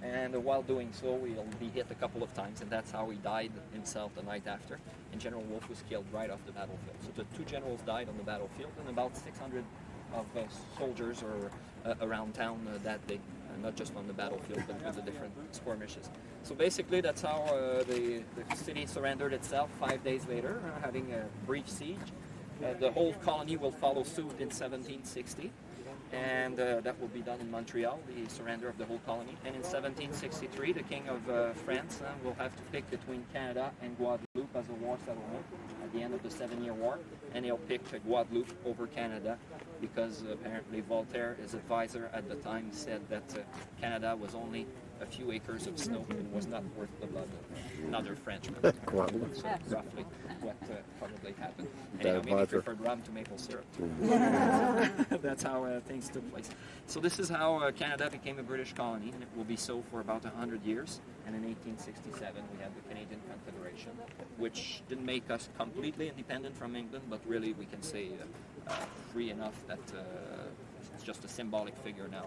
and while doing so he'll be hit a couple of times, and that's how he died himself the night after, and General Wolfe was killed right off the battlefield. So the two generals died on the battlefield, and about 600 of soldiers are around town that day, not just on the battlefield but with the different skirmishes. So basically that's how the city surrendered itself 5 days later, having a brief siege. The whole colony will follow suit in 1760. And that will be done in Montreal, the surrender of the whole colony. And in 1763, the King of France will have to pick between Canada and Guadeloupe as a war settlement at the end of the 7-year war. And he'll pick Guadeloupe over Canada because apparently Voltaire, his advisor at the time, said that Canada was only a few acres of snow and was not worth the blood of another Frenchman. Guadeloupe. So roughly what probably happened. Anyhow, maybe he preferred rum to maple syrup. That's how things took place. So this is how Canada became a British colony, and it will be so for about 100 years. And in 1867 we had the Canadian Confederation, which didn't make us completely independent from England, but really we can say free enough that it's just a symbolic figure now.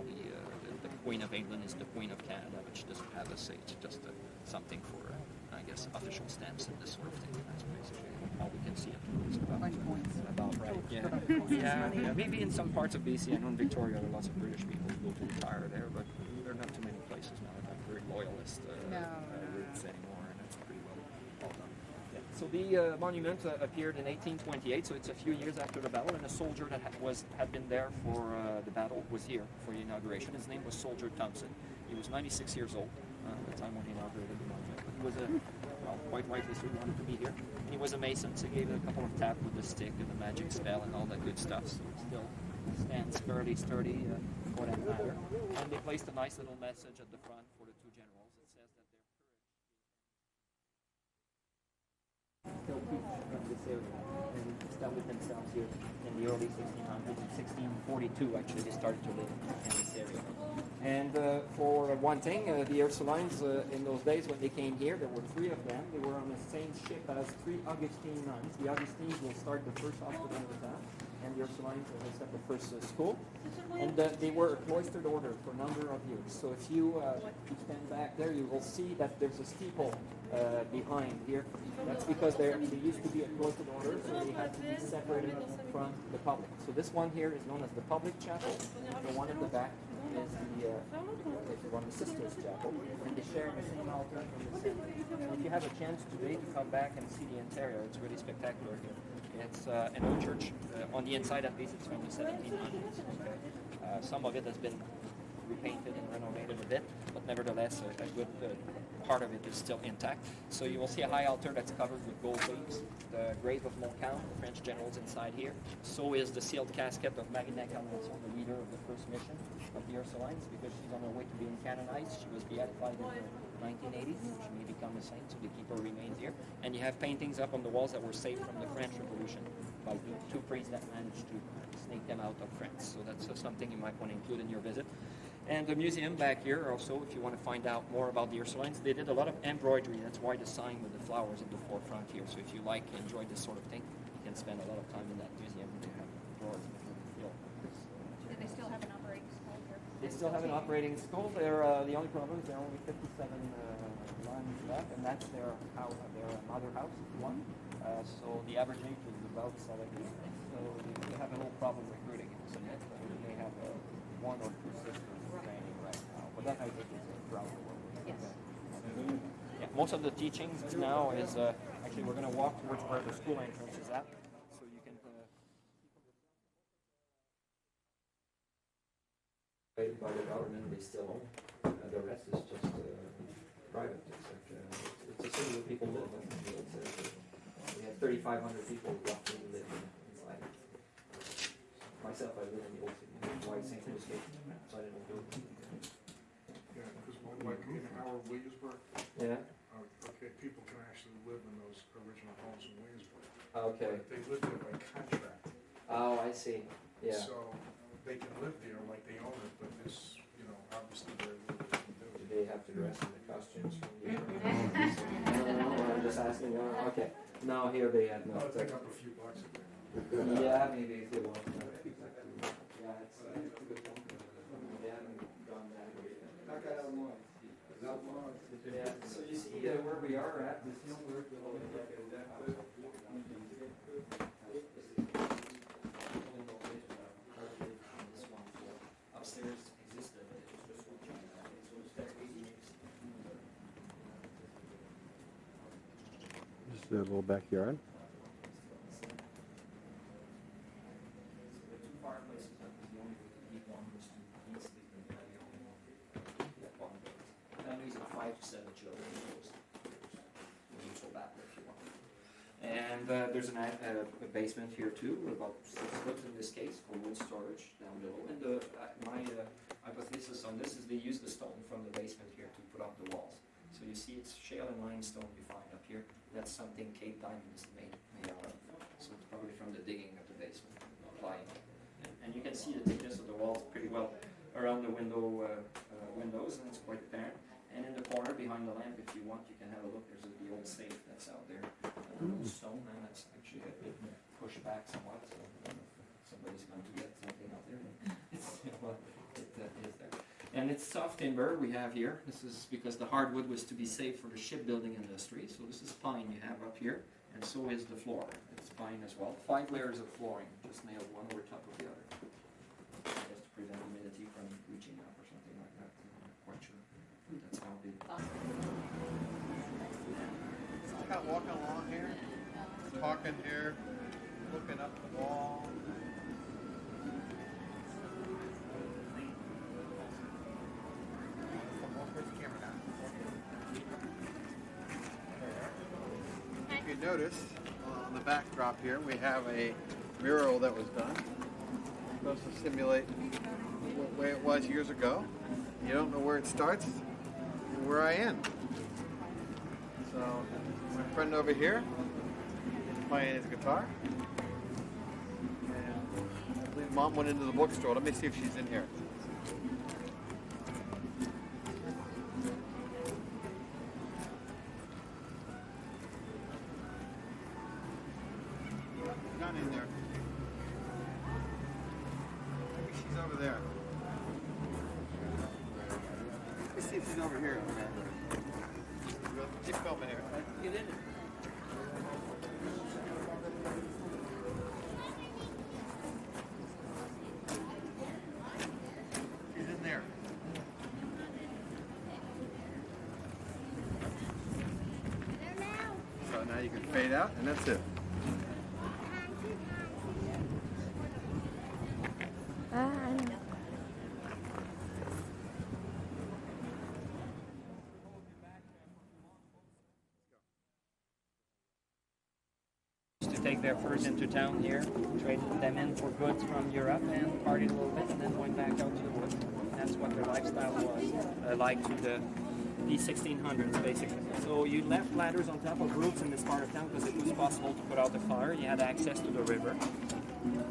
The Queen of England is the Queen of Canada, which doesn't have a say. It's just something for, I guess, official stamps and this sort of thing. That's basically how we can see it. It's about right. Yeah. Maybe in some parts of BC, I know in Victoria there are lots of British people who go to retire there, but there are not too many places now that have very loyalist roots anymore, and that's pretty well done. Yeah. So the monument appeared in 1828, so it's a few years after the battle, and a soldier that had been there for the battle was here for the inauguration. His name was Soldier Thompson. He was 96 years old at the time when he inaugurated the monument. He was quite rightly so, he wanted to be here. And he was a mason, so he gave it a couple of taps with the stick and the magic spell and all that good stuff. So it still stands fairly sturdy for that matter. And they placed a nice little message at the front for the two generals. It says that their courage still peaks from this area and established themselves here in the early 1600s. In 1642, actually, they started to live in this area. And for one thing, the Ursulines in those days when they came here, there were 3 of them. They were on the same ship as 3 Augustine nuns. The Augustines will start the first hospital in the town, and the Ursulines, as I said, the first school. And they were a cloistered order for a number of years. So if you stand back there, you will see that there's a steeple behind here. That's because they used to be a cloistered posted orders, so they had to be separated from the public. So this one here is known as the public chapel. The one at the back is the one the sisters' chapel, and they share the same altar from the center. And if you have a chance today to come back and see the interior, it's really spectacular here. It's an old church. On the inside, at least, it's from the 1700s. Okay? Some of it has been repainted and renovated a bit, but nevertheless, a good part of it is still intact. So you will see a high altar that's covered with gold leaves. The grave of Montreal, the French general's inside here. So is the sealed casket of Vaghi, the leader of the first mission of the Ursulines, because she's on her way to being canonized. She was beatified in the 1980s. She may become a saint, so they keep her remains here. And you have paintings up on the walls that were saved from the French Revolution by the two priests that managed to snake them out of France. So that's something you might want to include in your visit. And the museum back here also, if you want to find out more about the Ursulines, they did a lot of embroidery. That's why the sign with the flowers at the forefront here. So if you enjoy this sort of thing, you can spend a lot of time in that museum. They have drawers that you can feel. Do they still have an operating school here? They still have an operating school. They're the only problem is there are only 57 lines left, and that's their house, their mother house, one. So the average age is about 70. So they have a little problem recruiting. So they have one or two sisters training right now, but that I think is throughout the world. Yes. Yeah, most of the teachings now is actually we're going to walk towards where the school entrance is at, so you can. Paid by the government, they still own. The rest is just private. It's a city where people live in. We have 3,500 people roughly live inside. Myself, I live in the old city. White St. Louis Station. So I didn't do it. Yeah, because like in our Williamsburg, okay, people can actually live in those original homes in Williamsburg. Okay. But they live there by contract. Oh, I see. Yeah. So they can live there like they own it, but this, obviously very little they can do. Do they have to dress in the costumes from the No, I'm just asking. Okay. No, here they have no. I'll take up a few bucks a day. Yeah, maybe if they want. Yeah, it's a good point. They haven't done that yet. Yeah, so you see where we are at this hill. Upstairs existed, but it was just one giant. So it's that 80 years. Just a little backyard. And there's a basement here too, about 6 foot in this case, for wood storage down below. And my hypothesis on this is they use the stone from the basement here to put up the walls. So you see it's shale and limestone you find up here. That's something Cape Diamond is made out of. So it's probably from the digging of the basement, applying. And you can see the thickness of the walls pretty well around the windows, and it's quite apparent. And in the corner behind the lamp, if you want, you can have a look. There's the old safe that's out there. Stone, and that's actually a bit pushed back somewhat. So somebody's going to get something out there. It is there. And it's soft timber we have here. This is because the hardwood was to be saved for the shipbuilding industry. So this is pine you have up here, and so is the floor. It's pine as well. 5 layers of flooring, just nailed one over top of the other. Just to prevent humidity from reaching up or something like that. I'm not quite sure. That's how big. Kind of walking along here, talking here, looking up the wall. If you notice, on the backdrop here, we have a mural that was done. It's supposed to simulate the way it was years ago. You don't know where it starts and where I end. So, my friend over here is playing his guitar. And I believe Mom went into the bookstore. Let me see if she's in here. Not in there. Maybe she's over there. Let me see if she's over here. Keep filming here. Get in. So now you can fade out, and that's it. To take their furs into town here, traded them in for goods from Europe, and partied a little bit, and then went back out to the woods. That's what their lifestyle was, like to the 1600s, basically. So you left ladders on top of roofs in this part of town because it was possible to put out the fire. You had access to the river.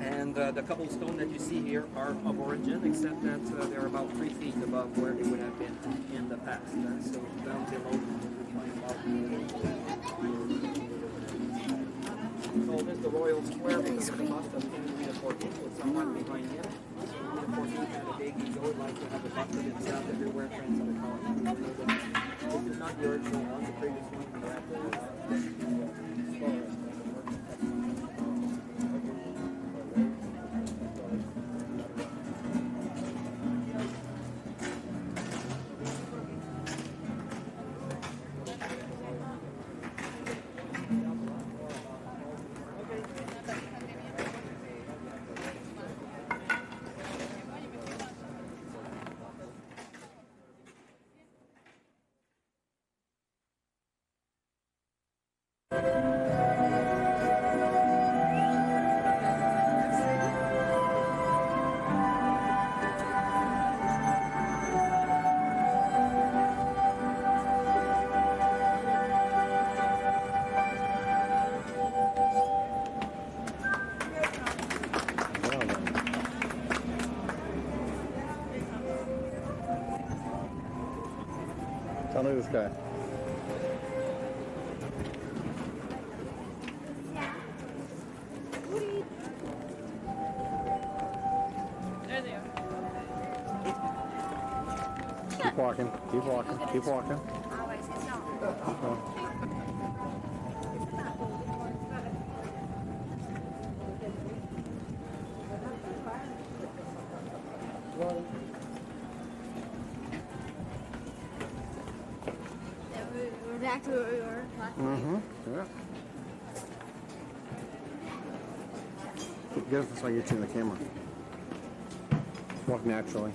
And the cobblestone that you see here are of origin, except that they're about 3 feet above where they would have been in the past. So down below, you find about. So this is the Royal Square because of the bust of King Louis XIV with someone behind him. So Louis XIV had a big ego, would like to have a bust of himself everywhere friends of the colony. This is not the original one, the previous one were at the forest. Look at this guy. There they are. Keep walking. Keep walking. Keep walking. Keep going. We're back to where we were. Yeah. Get it so I get you in the camera. Walk naturally.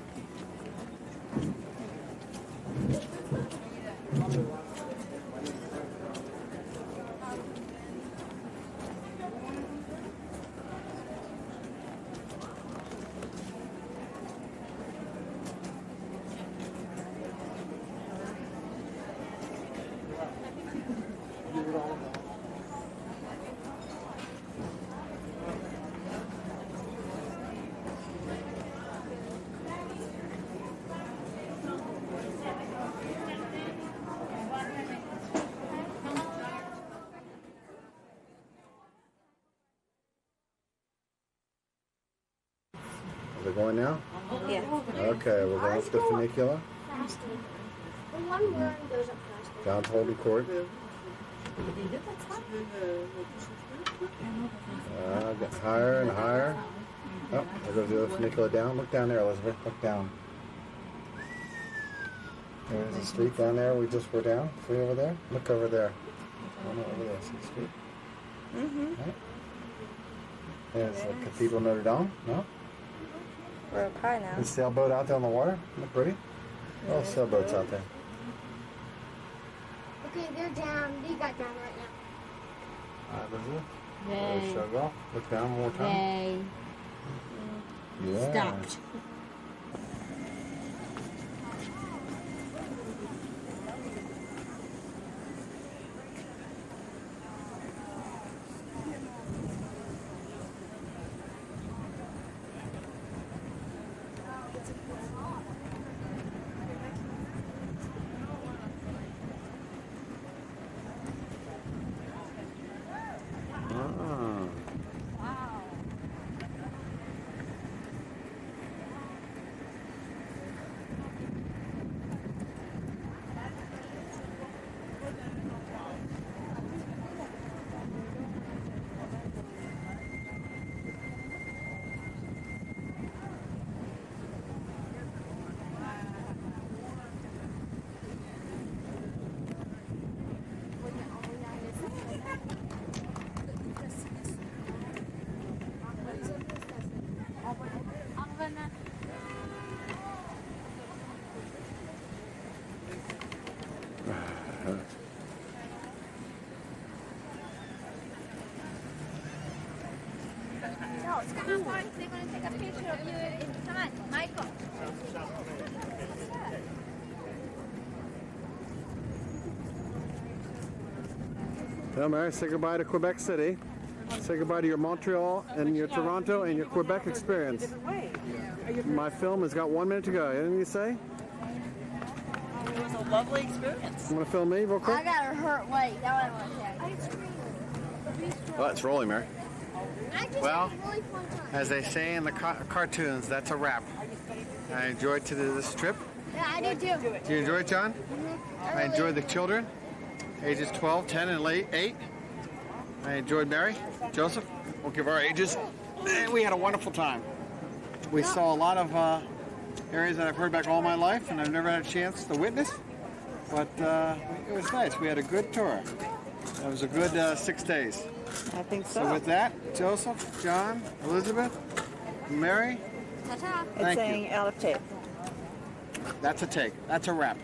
Are we going now? Yeah. Okay, we're going up the funicular. Faster. The one word goes up faster. Down to Holden Court. Get higher and higher. Oh, there goes the other funicular down. Look down there, Elizabeth. Look down. There's the street down there we just were down. See over there? Look over there. Oh, no, over there. See the street? Right. There's the Cathedral Notre Dame. No? We're up high now. The sailboat out there on the water. Look pretty. Oh, sailboats out there. Okay, they're down. They got down right now. All right, Elizabeth. They. Shut off. Look down one more time. They Yeah. stopped. Come on, boys. They're going to take a picture of you. Come on, Michael. Well, Mary, say goodbye to Quebec City. Say goodbye to your Montreal and your Toronto and your Quebec experience. My film has got 1 minute to go. Anything you say? It was a lovely experience. You want to film me real quick? I got a hurt leg. That one was Well, it's rolling, Mary. Well, had a really fun time. as they say in the cartoons, that's a wrap. I enjoyed this trip. Yeah, I did too. Did you enjoy it, John? I enjoyed the children, ages 12, 10, and 8. I enjoyed Mary, Joseph. We'll give our ages. And we had a wonderful time. We saw a lot of areas that I've heard back all my life, and I've never had a chance to witness. But it was nice. We had a good tour. It was a good 6 days. I think so. So with that, Joseph, John, Elizabeth, Mary, Ta-ta. It's thank saying you. out of tape. That's a take. That's a wrap.